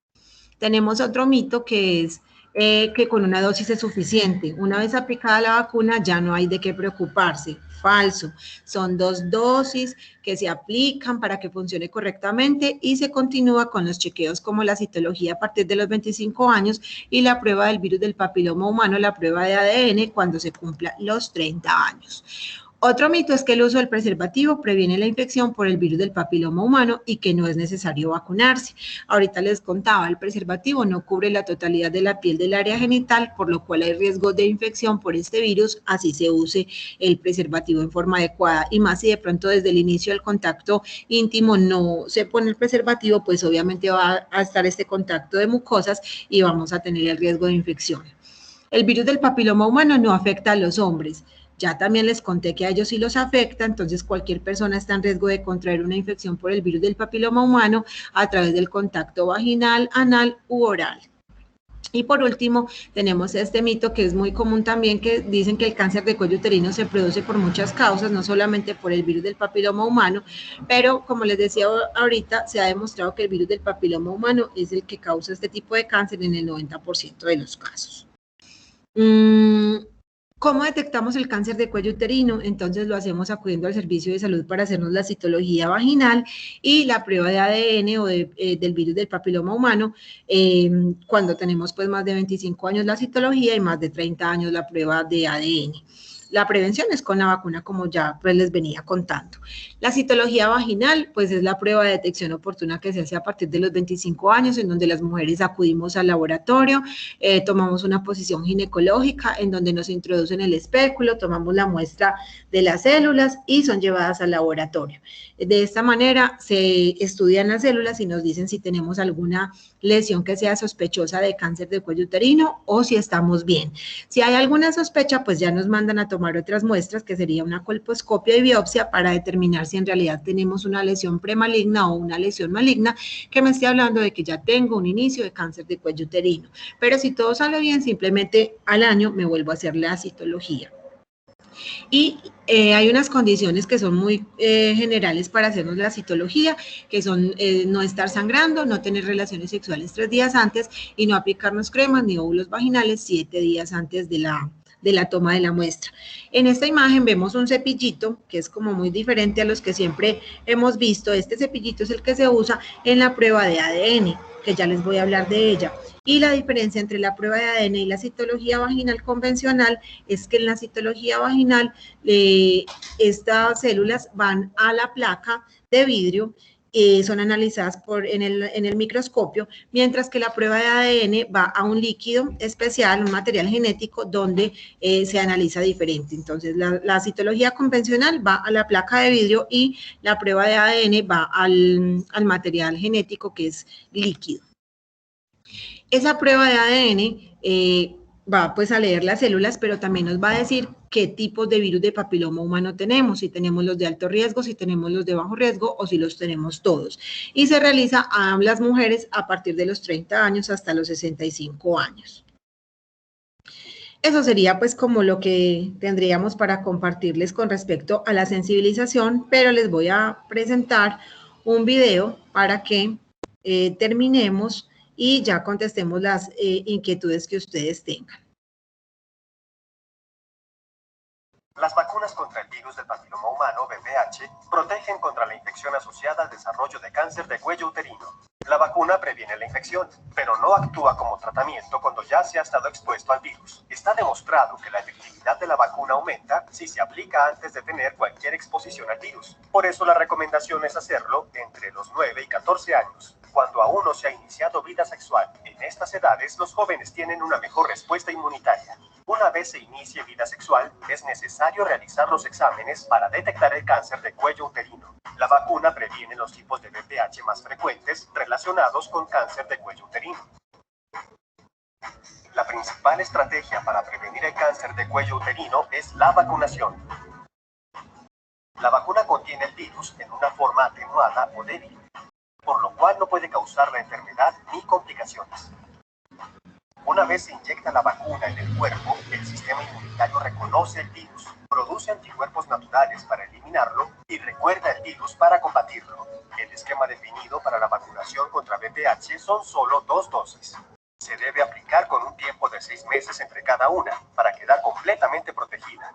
Tenemos otro mito que es que con una dosis es suficiente. Una vez aplicada la vacuna ya no hay de qué preocuparse. Falso. Son 2 dosis que se aplican para que funcione correctamente y se continúa con los chequeos como la citología a partir de los 25 años y la prueba del virus del papiloma humano, la prueba de ADN, cuando se cumpla los 30 años. Otro mito es que el uso del preservativo previene la infección por el virus del papiloma humano y que no es necesario vacunarse. Ahorita les contaba, el preservativo no cubre la totalidad de la piel del área genital, por lo cual hay riesgo de infección por este virus, así se use el preservativo en forma adecuada. Y más si de pronto desde el inicio del contacto íntimo no se pone el preservativo, pues obviamente va a estar este contacto de mucosas y vamos a tener el riesgo de infección. El virus del papiloma humano no afecta a los hombres. Ya también les conté que a ellos sí los afecta, entonces cualquier persona está en riesgo de contraer una infección por el virus del papiloma humano a través del contacto vaginal, anal u oral. Y por último, tenemos este mito que es muy común también, que dicen que el cáncer de cuello uterino se produce por muchas causas, no solamente por el virus del papiloma humano, pero como les decía ahorita, se ha demostrado que el virus del papiloma humano es el que causa este tipo de cáncer en el 90% de los casos. ¿Cómo detectamos el cáncer de cuello uterino? Entonces lo hacemos acudiendo al servicio de salud para hacernos la citología vaginal y la prueba de ADN o del virus del papiloma humano. Cuando tenemos pues más de 25 años la citología y más de 30 años la prueba de ADN. La prevención es con la vacuna, como ya pues les venía contando. La citología vaginal, pues es la prueba de detección oportuna que se hace a partir de los 25 años, en donde las mujeres acudimos al laboratorio, tomamos una posición ginecológica, en donde nos introducen el espéculo, tomamos la muestra de las células y son llevadas al laboratorio. De esta manera se estudian las células y nos dicen si tenemos alguna lesión que sea sospechosa de cáncer de cuello uterino o si estamos bien. Si hay alguna sospecha, pues ya nos mandan a tomar otras muestras, que sería una colposcopia y biopsia, para determinar si en realidad tenemos una lesión premaligna o una lesión maligna que me esté hablando de que ya tengo un inicio de cáncer de cuello uterino. Pero si todo sale bien, simplemente al año me vuelvo a hacer la citología. Y hay unas condiciones que son muy generales para hacernos la citología, que son no estar sangrando, no tener relaciones sexuales 3 días antes y no aplicarnos cremas ni óvulos vaginales 7 días antes de la toma de la muestra. En esta imagen vemos un cepillito que es como muy diferente a los que siempre hemos visto. Este cepillito es el que se usa en la prueba de ADN, que ya les voy a hablar de ella. Y la diferencia entre la prueba de ADN y la citología vaginal convencional es que en la citología vaginal estas células van a la placa de vidrio, son analizadas en el microscopio, mientras que la prueba de ADN va a un líquido especial, un material genético, donde se analiza diferente. Entonces, la citología convencional va a la placa de vidrio y la prueba de ADN va al material genético, que es líquido. Esa prueba de ADN va pues a leer las células, pero también nos va a decir qué tipos de virus de papiloma humano tenemos, si tenemos los de alto riesgo, si tenemos los de bajo riesgo o si los tenemos todos. Y se realiza a las mujeres a partir de los 30 años hasta los 65 años. Eso sería pues como lo que tendríamos para compartirles con respecto a la sensibilización, pero les voy a presentar un video para que terminemos y ya contestemos las inquietudes que ustedes tengan. Las vacunas contra el virus del papiloma humano, VPH, protegen contra la infección asociada al desarrollo de cáncer de cuello uterino. La vacuna previene la infección, pero no actúa como tratamiento cuando ya se ha estado expuesto al virus. Está demostrado que la efectividad de la vacuna aumenta si se aplica antes de tener cualquier exposición al virus. Por eso la recomendación es hacerlo entre los 9 y 14 años, cuando aún no se ha iniciado vida sexual. En estas edades, los jóvenes tienen una mejor respuesta inmunitaria. Una vez se inicie vida sexual, es necesario realizar los exámenes para detectar el cáncer de cuello uterino. La vacuna previene los tipos de VPH más frecuentes relacionados con cáncer de cuello uterino. La principal estrategia para prevenir el cáncer de cuello uterino es la vacunación. La vacuna contiene el virus en una forma atenuada o débil, por lo cual no puede causar la enfermedad ni complicaciones. Una vez se inyecta la vacuna en el cuerpo, el sistema inmunitario reconoce el virus, produce anticuerpos naturales para eliminarlo y recuerda el virus para combatirlo. El esquema definido para la vacunación contra VPH son solo 2 dosis. Se debe aplicar con un tiempo de 6 meses entre cada una para quedar completamente protegida.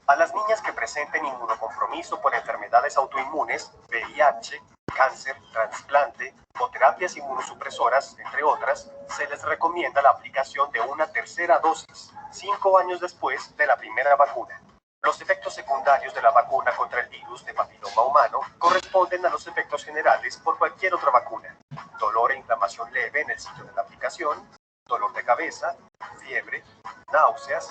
A las niñas que presenten inmunocompromiso por enfermedades autoinmunes, VIH, cáncer, trasplante o terapias inmunosupresoras, entre otras, se les recomienda la aplicación de una tercera dosis, 5 años después de la primera vacuna. Los efectos secundarios de la vacuna contra el virus de papiloma humano corresponden a los efectos generales por cualquier otra vacuna. Dolor e inflamación leve en el sitio de la aplicación, dolor de cabeza, fiebre, náuseas,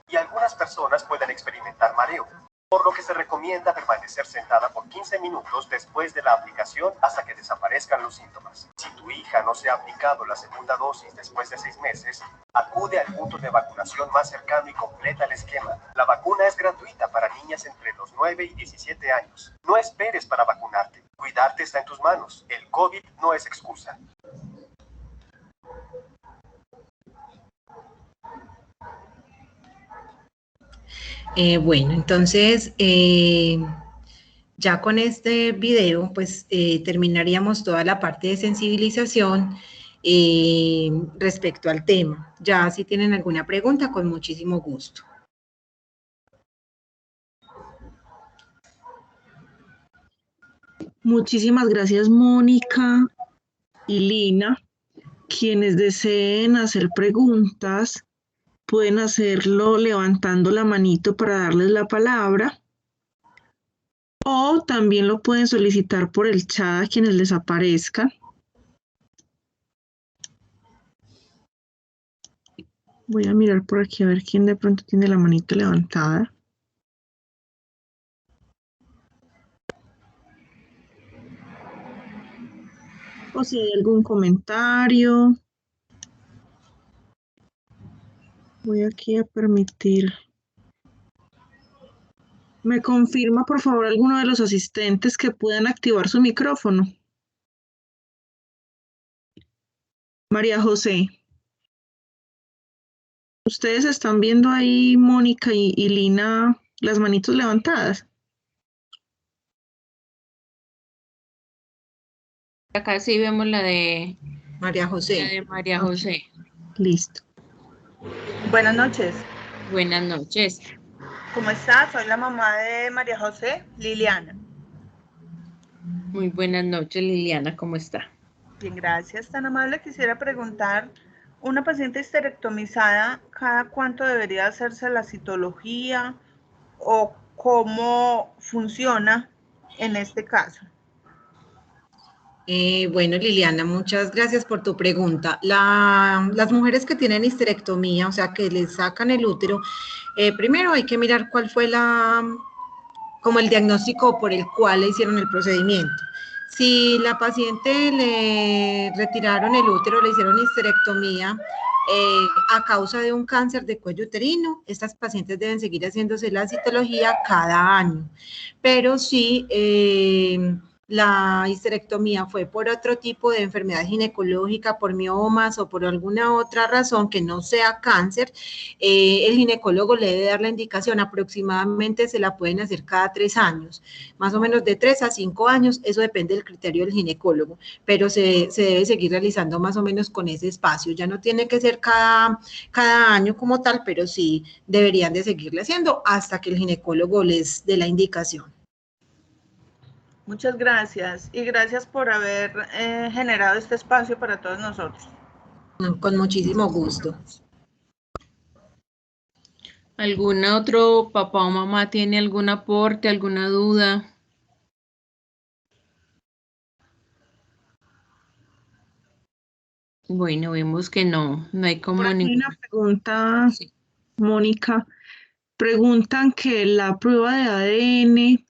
y algunas personas pueden experimentar mareo, por lo que se recomienda permanecer sentada por 15 minutos después de la aplicación hasta que desaparezcan los síntomas. Si tu hija no se ha aplicado la segunda dosis después de 6 meses, acude al punto de vacunación más cercano y completa el esquema. La vacuna es gratuita para niñas entre los 9 y 17 años. No esperes para vacunarte. Cuidarte está en tus manos. El COVID no es excusa. Bueno, entonces ya con este video pues terminaríamos toda la parte de sensibilización respecto al tema. Ya si tienen alguna pregunta, con muchísimo gusto. Muchísimas gracias, Mónica y Lina. Quienes deseen hacer preguntas pueden hacerlo levantando la manito para darles la palabra, o también lo pueden solicitar por el chat a quienes les aparezca. Voy a mirar por aquí a ver quién de pronto tiene la manito levantada. O si hay algún comentario. Voy aquí a permitir. ¿Me confirma, por favor, alguno de los asistentes que puedan activar su micrófono? María José. ¿Ustedes están viendo ahí, Mónica y Lina, las manitos levantadas? Acá sí vemos la de María José. La de María José. Listo. Buenas noches. Buenas noches. ¿Cómo estás? Soy la mamá de María José, Liliana. Muy buenas noches, Liliana, ¿cómo está? Bien, gracias. Tan amable, quisiera preguntar, ¿una paciente histerectomizada cada cuánto debería hacerse la citología o cómo funciona en este caso? Bueno, Liliana, muchas gracias por tu pregunta. Las mujeres que tienen histerectomía, o sea, que les sacan el útero, primero hay que mirar cuál fue como el diagnóstico por el cual le hicieron el procedimiento. Si la paciente le retiraron el útero, le hicieron histerectomía a causa de un cáncer de cuello uterino, estas pacientes deben seguir haciéndose la citología cada año. Pero sí, la histerectomía fue por otro tipo de enfermedad ginecológica, por miomas o por alguna otra razón que no sea cáncer, el ginecólogo le debe dar la indicación. Aproximadamente se la pueden hacer cada 3 años, más o menos de 3 a 5 años, eso depende del criterio del ginecólogo, pero se debe seguir realizando más o menos con ese espacio. Ya no tiene que ser cada año como tal, pero sí deberían de seguirle haciendo hasta que el ginecólogo les dé la indicación. Muchas gracias y gracias por haber generado este espacio para todos nosotros. Con muchísimo gusto. ¿Algún otro papá o mamá tiene algún aporte, alguna duda? Bueno, vemos que no hay como Por aquí hay ninguna. una pregunta, Sí. Mónica. Preguntan que la prueba de ADN,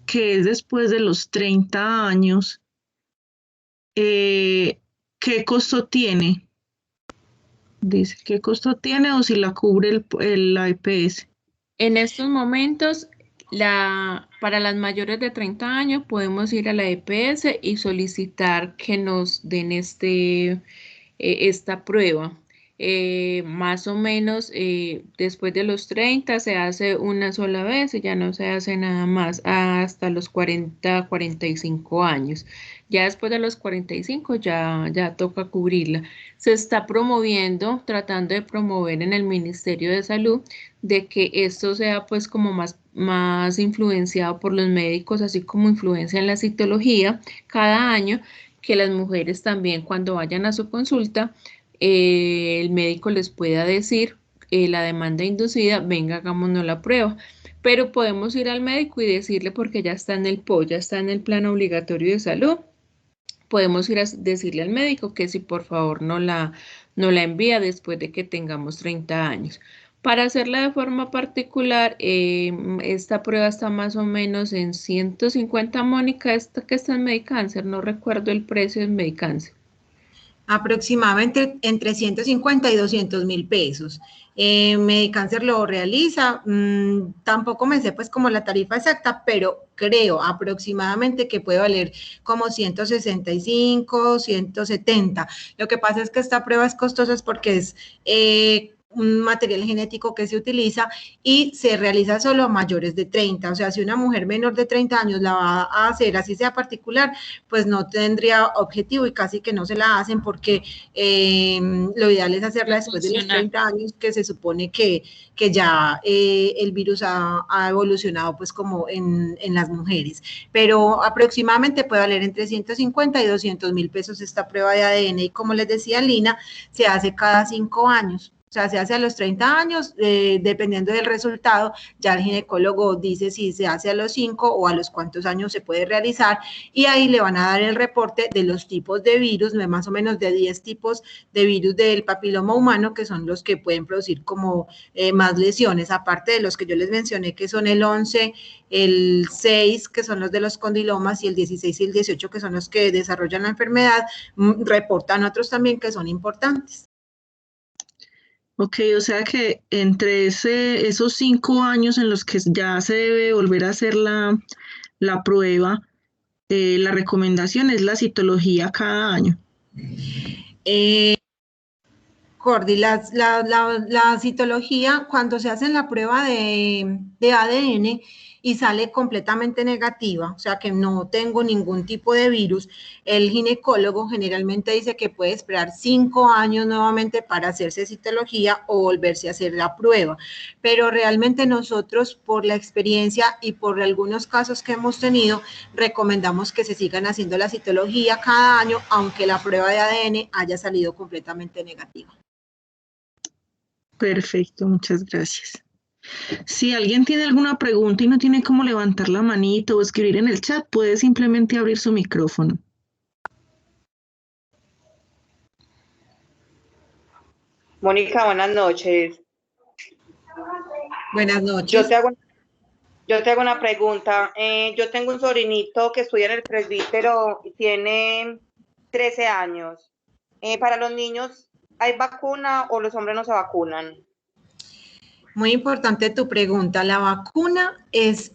que es después de los 30 años, ¿qué costo tiene? Dice, ¿qué costo tiene o si la cubre la EPS? En estos momentos, para las mayores de 30 años podemos ir a la EPS y solicitar que nos den esta prueba. Más o menos después de los 30 se hace una sola vez y ya no se hace nada más hasta los 40, 45 años. Ya después de los 45 ya toca cubrirla. Se está promoviendo, tratando de promover en el Ministerio de Salud de que esto sea pues como más influenciado por los médicos, así como influencia en la citología cada año, que las mujeres también cuando vayan a su consulta, el médico les pueda decir la demanda inducida, venga, hagámonos la prueba. Pero podemos ir al médico y decirle, porque ya está en el PO, ya está en el plan obligatorio de salud, podemos ir a decirle al médico que si por favor no la envía después de que tengamos 30 años. Para hacerla de forma particular, esta prueba está más o menos en 150, Mónica, esta que está en Medicáncer, no recuerdo el precio en Medicáncer. Aproximadamente entre 150 y 200.000 pesos. Medicáncer lo realiza, tampoco me sé pues como la tarifa exacta, pero creo aproximadamente que puede valer como 165, 170. Lo que pasa es que esta prueba es costosa porque es un material genético que se utiliza y se realiza solo a mayores de 30. O sea, si una mujer menor de 30 años la va a hacer, así sea particular, pues no tendría objetivo y casi que no se la hacen porque lo ideal es hacerla después de los 30 años, que se supone que ya el virus ha evolucionado pues como en las mujeres. Pero aproximadamente puede valer entre 150 y 200.000 pesos esta prueba de ADN y como les decía Lina, se hace cada 5 años. O sea, se hace a los 30 años, dependiendo del resultado, ya el ginecólogo dice si se hace a los 5 o a los cuántos años se puede realizar y ahí le van a dar el reporte de los tipos de virus, más o menos de 10 tipos de virus del papiloma humano, que son los que pueden producir como más lesiones, aparte de los que yo les mencioné, que son el 11, el 6, que son los de los condilomas, y el 16 y el 18, que son los que desarrollan la enfermedad, reportan otros también que son importantes. Ok, o sea que entre esos 5 años en los que ya se debe volver a hacer la prueba, la recomendación es la citología cada año. Cordy, la citología, cuando se hace la prueba de ADN y sale completamente negativa, o sea que no tengo ningún tipo de virus, el ginecólogo generalmente dice que puede esperar 5 años nuevamente para hacerse citología o volverse a hacer la prueba. Pero realmente nosotros, por la experiencia y por algunos casos que hemos tenido, recomendamos que se sigan haciendo la citología cada año, aunque la prueba de ADN haya salido completamente negativa. Perfecto, muchas gracias. Si alguien tiene alguna pregunta y no tiene cómo levantar la manito o escribir en el chat, puede simplemente abrir su micrófono. Mónica, buenas noches. Buenas noches. Yo te hago una pregunta. Yo tengo un sobrinito que estudia en el presbítero y tiene 13 años. ¿Para los niños hay vacuna o los hombres no se vacunan? Muy importante tu pregunta. La vacuna es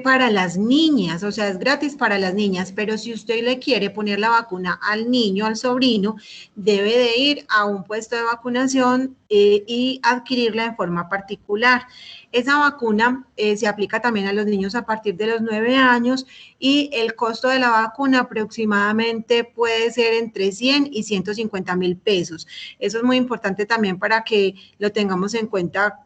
para las niñas, o sea, es gratis para las niñas, pero si usted le quiere poner la vacuna al niño, al sobrino, debe de ir a un puesto de vacunación y adquirirla en forma particular. Esa vacuna se aplica también a los niños a partir de los 9 años y el costo de la vacuna aproximadamente puede ser entre 100 y 150.000 pesos. Eso es muy importante también para que lo tengamos en cuenta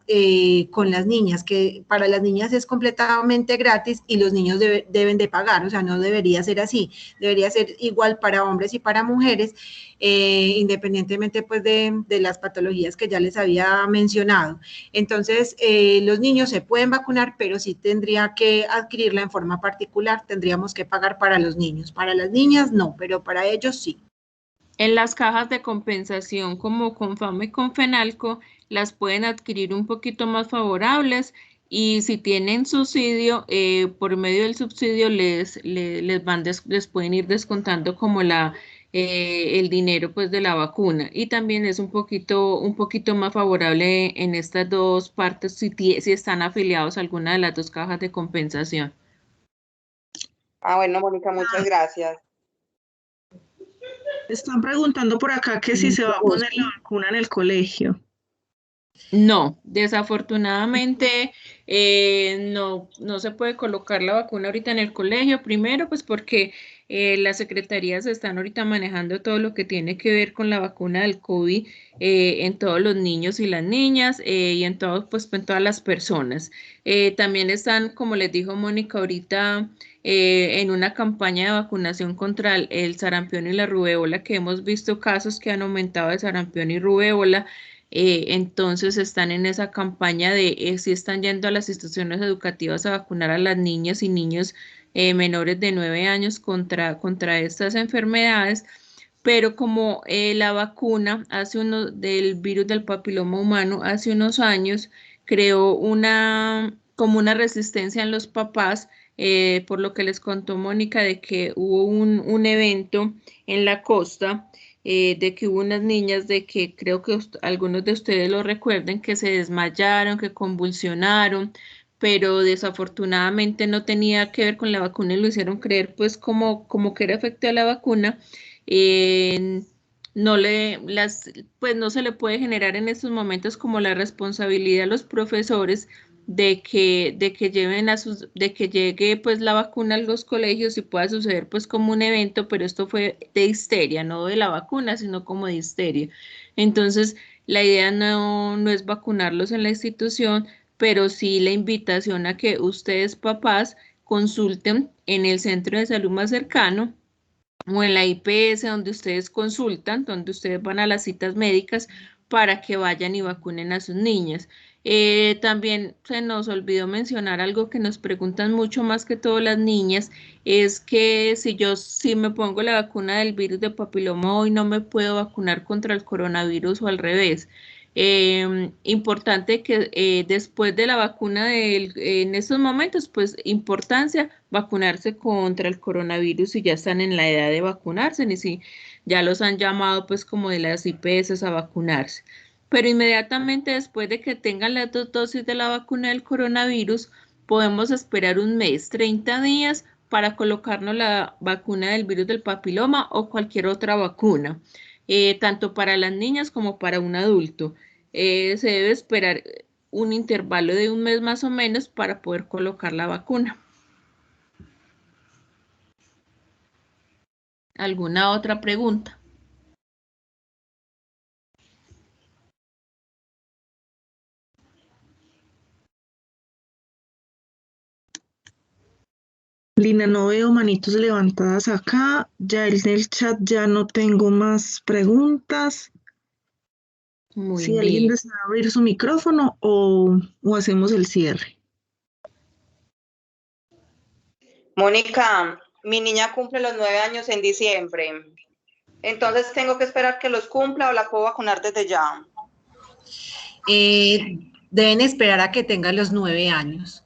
con las niñas, que para las niñas es completamente gratis y los niños deben de pagar, o sea, no debería ser así, debería ser igual para hombres y para mujeres, independientemente pues de las patologías que ya les había mencionado. Entonces, los niños se pueden vacunar, pero sí tendría que adquirirla en forma particular, tendríamos que pagar para los niños. Para las niñas no, pero para ellos sí. En las cajas de compensación como Confama y Confenalco las pueden adquirir un poquito más favorables y si tienen subsidio, por medio del subsidio les pueden ir descontando como el dinero pues de la vacuna y también es un poquito más favorable en estas dos partes si están afiliados a alguna de las dos cajas de compensación. Ah, bueno, Mónica, muchas gracias. Están preguntando por acá que si se va a poner la vacuna en el colegio. No, desafortunadamente no se puede colocar la vacuna ahorita en el colegio, primero pues porque las secretarías están ahorita manejando todo lo que tiene que ver con la vacuna del COVID en todos los niños y las niñas y en todas las personas. También están, como les dijo Mónica ahorita, en una campaña de vacunación contra el sarampión y la rubéola, que hemos visto casos que han aumentado de sarampión y rubéola. Entonces están en esa campaña de si están yendo a las instituciones educativas a vacunar a las niñas y niños menores de 9 años contra estas enfermedades, pero como la vacuna del virus del papiloma humano hace unos años creó como una resistencia en los papás, por lo que les contó Mónica de que hubo un evento en la costa, de que hubo unas niñas de que creo que algunos de ustedes lo recuerden, que se desmayaron, que convulsionaron, pero desafortunadamente no tenía que ver con la vacuna y lo hicieron creer pues como que era efecto de la vacuna. Pues no se le puede generar en estos momentos como la responsabilidad a los profesores de que llegue pues la vacuna a los colegios y pueda suceder pues como un evento, pero esto fue de histeria, no de la vacuna, sino como de histeria. Entonces, la idea no es vacunarlos en la institución, pero sí la invitación a que ustedes, papás, consulten en el centro de salud más cercano o en la IPS donde ustedes consultan, donde ustedes van a las citas médicas para que vayan y vacunen a sus niñas. También se nos olvidó mencionar algo que nos preguntan mucho más que todas las niñas, es que si me pongo la vacuna del virus de papiloma hoy no me puedo vacunar contra el coronavirus o al revés. Importante que después de la vacuna en estos momentos, pues importancia vacunarse contra el coronavirus si ya están en la edad de vacunarse, ni si ya los han llamado pues como de las IPS a vacunarse. Pero inmediatamente después de que tengan las 2 dosis de la vacuna del coronavirus, podemos esperar un mes, 30 días para colocarnos la vacuna del virus del papiloma o cualquier otra vacuna, tanto para las niñas como para un adulto. Se debe esperar un intervalo de un mes más o menos para poder colocar la vacuna. ¿Alguna otra pregunta? Lina, no veo manitos levantadas acá. Ya en el chat ya no tengo más preguntas. Muy Si alguien bien. desea abrir su micrófono o hacemos el cierre. Mónica, mi niña cumple los 9 años en diciembre. Entonces, ¿tengo que esperar que los cumpla o la puedo vacunar desde ya? Deben esperar a que tenga los 9 años.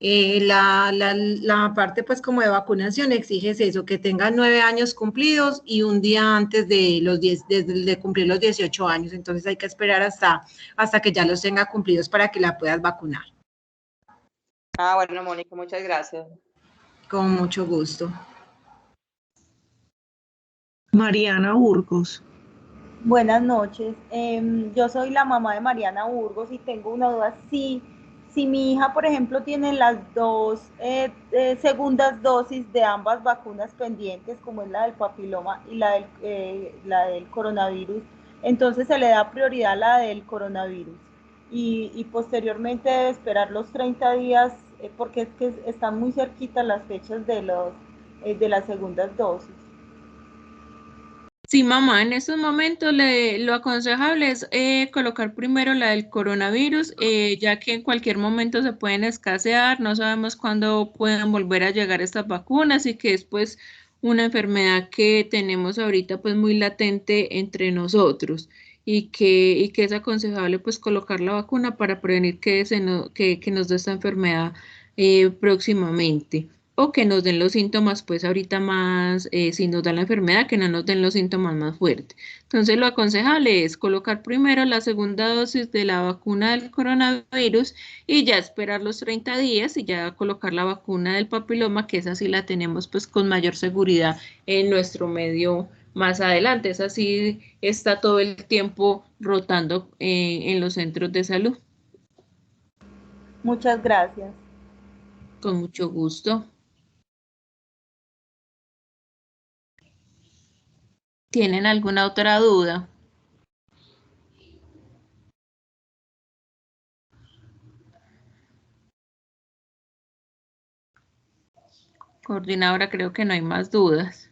La parte pues como de vacunación exige eso, que tengan 9 años cumplidos y un día antes de los 10, de cumplir los 18 años. Entonces hay que esperar hasta que ya los tenga cumplidos para que la puedas vacunar. Ah, bueno, Mónica, muchas gracias. Con mucho gusto. Mariana Burgos. Buenas noches. Yo soy la mamá de Mariana Burgos y tengo una duda. Si mi hija, por ejemplo, tiene las dos segundas dosis de ambas vacunas pendientes, como es la del papiloma y la del coronavirus, entonces se le da prioridad a la del coronavirus y posteriormente debe esperar los 30 días porque es que están muy cerquitas las fechas de las segundas dosis. Sí, mamá, en estos momentos lo aconsejable es colocar primero la del coronavirus, ya que en cualquier momento se pueden escasear, no sabemos cuándo pueden volver a llegar estas vacunas y que es pues una enfermedad que tenemos ahorita pues muy latente entre nosotros y que es aconsejable pues colocar la vacuna para prevenir que nos dé esta enfermedad próximamente. O que nos den los síntomas, pues ahorita más, si nos da la enfermedad, que no nos den los síntomas más fuertes. Entonces, lo aconsejable es colocar primero la segunda dosis de la vacuna del coronavirus y ya esperar los 30 días y ya colocar la vacuna del papiloma, que esa sí la tenemos pues con mayor seguridad en nuestro medio más adelante. Esa sí está todo el tiempo rotando en los centros de salud. Muchas gracias. Con mucho gusto. ¿Tienen alguna otra duda? Coordinadora, creo que no hay más dudas.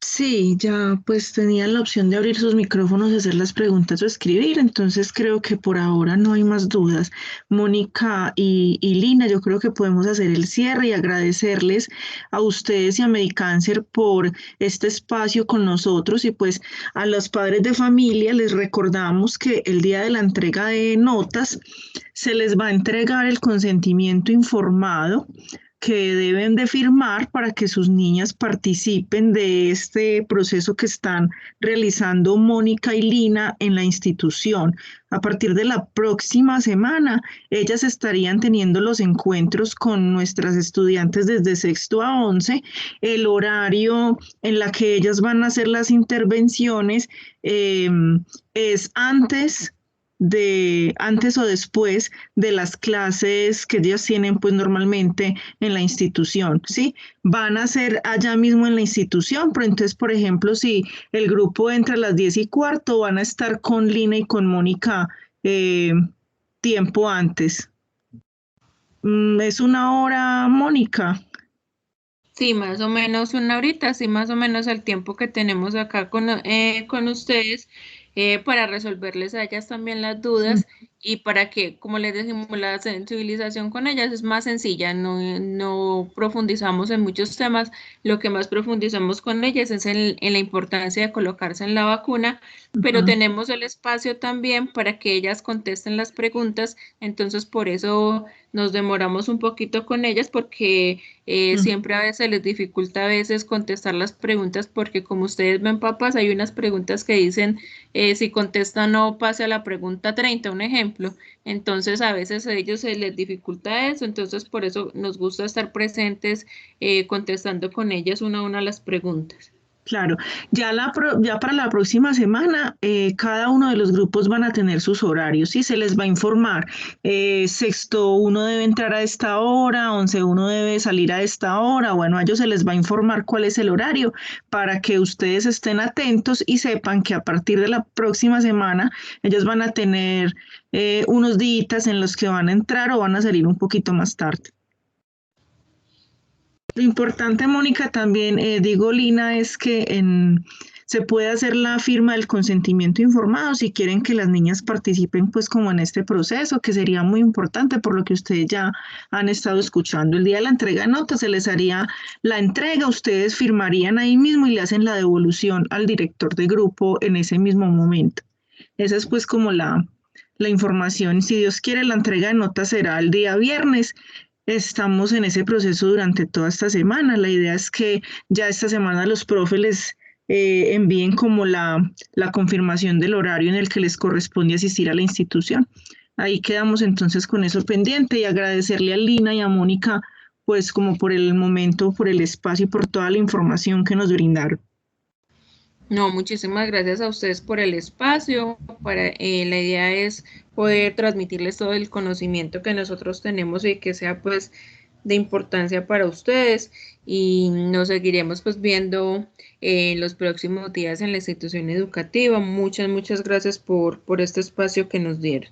Sí, ya pues tenían la opción de abrir sus micrófonos, hacer las preguntas o escribir, entonces creo que por ahora no hay más dudas. Mónica y Lina, yo creo que podemos hacer el cierre y agradecerles a ustedes y a Medicáncer por este espacio con nosotros y pues a los padres de familia les recordamos que el día de la entrega de notas se les va a entregar el consentimiento informado que deben de firmar para que sus niñas participen de este proceso que están realizando Mónica y Lina en la institución. A partir de la próxima semana, ellas estarían teniendo los encuentros con nuestras estudiantes desde sexto a 11. El horario en la que ellas van a hacer las intervenciones es antes o después de las clases que ellas tienen pues normalmente en la institución, ¿sí? Van a ser allá mismo en la institución, pero entonces, por ejemplo, si el grupo entra a las 10:15, van a estar con Lina y con Mónica tiempo antes. ¿Es una hora, Mónica? Sí, más o menos una horita, sí, más o menos el tiempo que tenemos acá con ustedes para resolverles a ellas también las dudas y para que, como les decimos, la sensibilización con ellas es más sencilla, no profundizamos en muchos temas, lo que más profundizamos con ellas es en la importancia de colocarse en la vacuna, pero tenemos el espacio también para que ellas contesten las preguntas, entonces por eso nos demoramos un poquito con ellas porque siempre a veces les dificulta a veces contestar las preguntas porque como ustedes ven, papás, hay unas preguntas que dicen si contesta no pase a la pregunta 30, un ejemplo. Entonces a veces a ellos se les dificulta eso, entonces por eso nos gusta estar presentes contestando con ellas una a una las preguntas. Claro, ya para la próxima semana cada uno de los grupos van a tener sus horarios y se les va a informar. Sexto uno debe entrar a esta hora, 11 uno debe salir a esta hora. Bueno, a ellos se les va a informar cuál es el horario para que ustedes estén atentos y sepan que a partir de la próxima semana ellos van a tener unos días en los que van a entrar o van a salir un poquito más tarde. Lo importante, Mónica, también, digo, Lina, es que se puede hacer la firma del consentimiento informado si quieren que las niñas participen, pues, como en este proceso, que sería muy importante por lo que ustedes ya han estado escuchando. El día de la entrega de notas se les haría la entrega, ustedes firmarían ahí mismo y le hacen la devolución al director de grupo en ese mismo momento. Esa es, pues, como la la información. Si Dios quiere, la entrega de notas será el día viernes. Estamos en ese proceso durante toda esta semana. La idea es que ya esta semana los profes les envíen como la confirmación del horario en el que les corresponde asistir a la institución. Ahí quedamos entonces con eso pendiente y agradecerle a Lina y a Mónica pues como por el momento, por el espacio y por toda la información que nos brindaron. No, muchísimas gracias a ustedes por el espacio. La idea es poder transmitirles todo el conocimiento que nosotros tenemos y que sea pues de importancia para ustedes, y nos seguiremos pues viendo en los próximos días en la institución educativa. Muchas gracias por este espacio que nos dieron.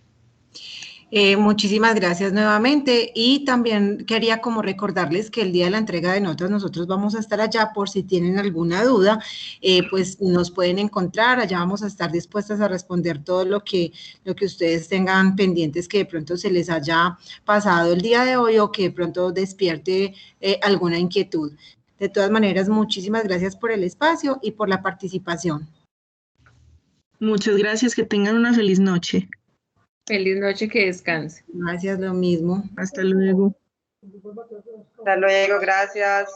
Muchísimas gracias nuevamente, y también quería como recordarles que el día de la entrega de notas nosotros vamos a estar allá por si tienen alguna duda, pues nos pueden encontrar, allá vamos a estar dispuestas a responder todo lo que ustedes tengan pendientes que de pronto se les haya pasado el día de hoy o que de pronto despierte alguna inquietud. De todas maneras, muchísimas gracias por el espacio y por la participación. Muchas gracias, que tengan una feliz noche. Feliz noche, que descanse. Gracias, lo mismo. Hasta luego. Hasta luego, gracias.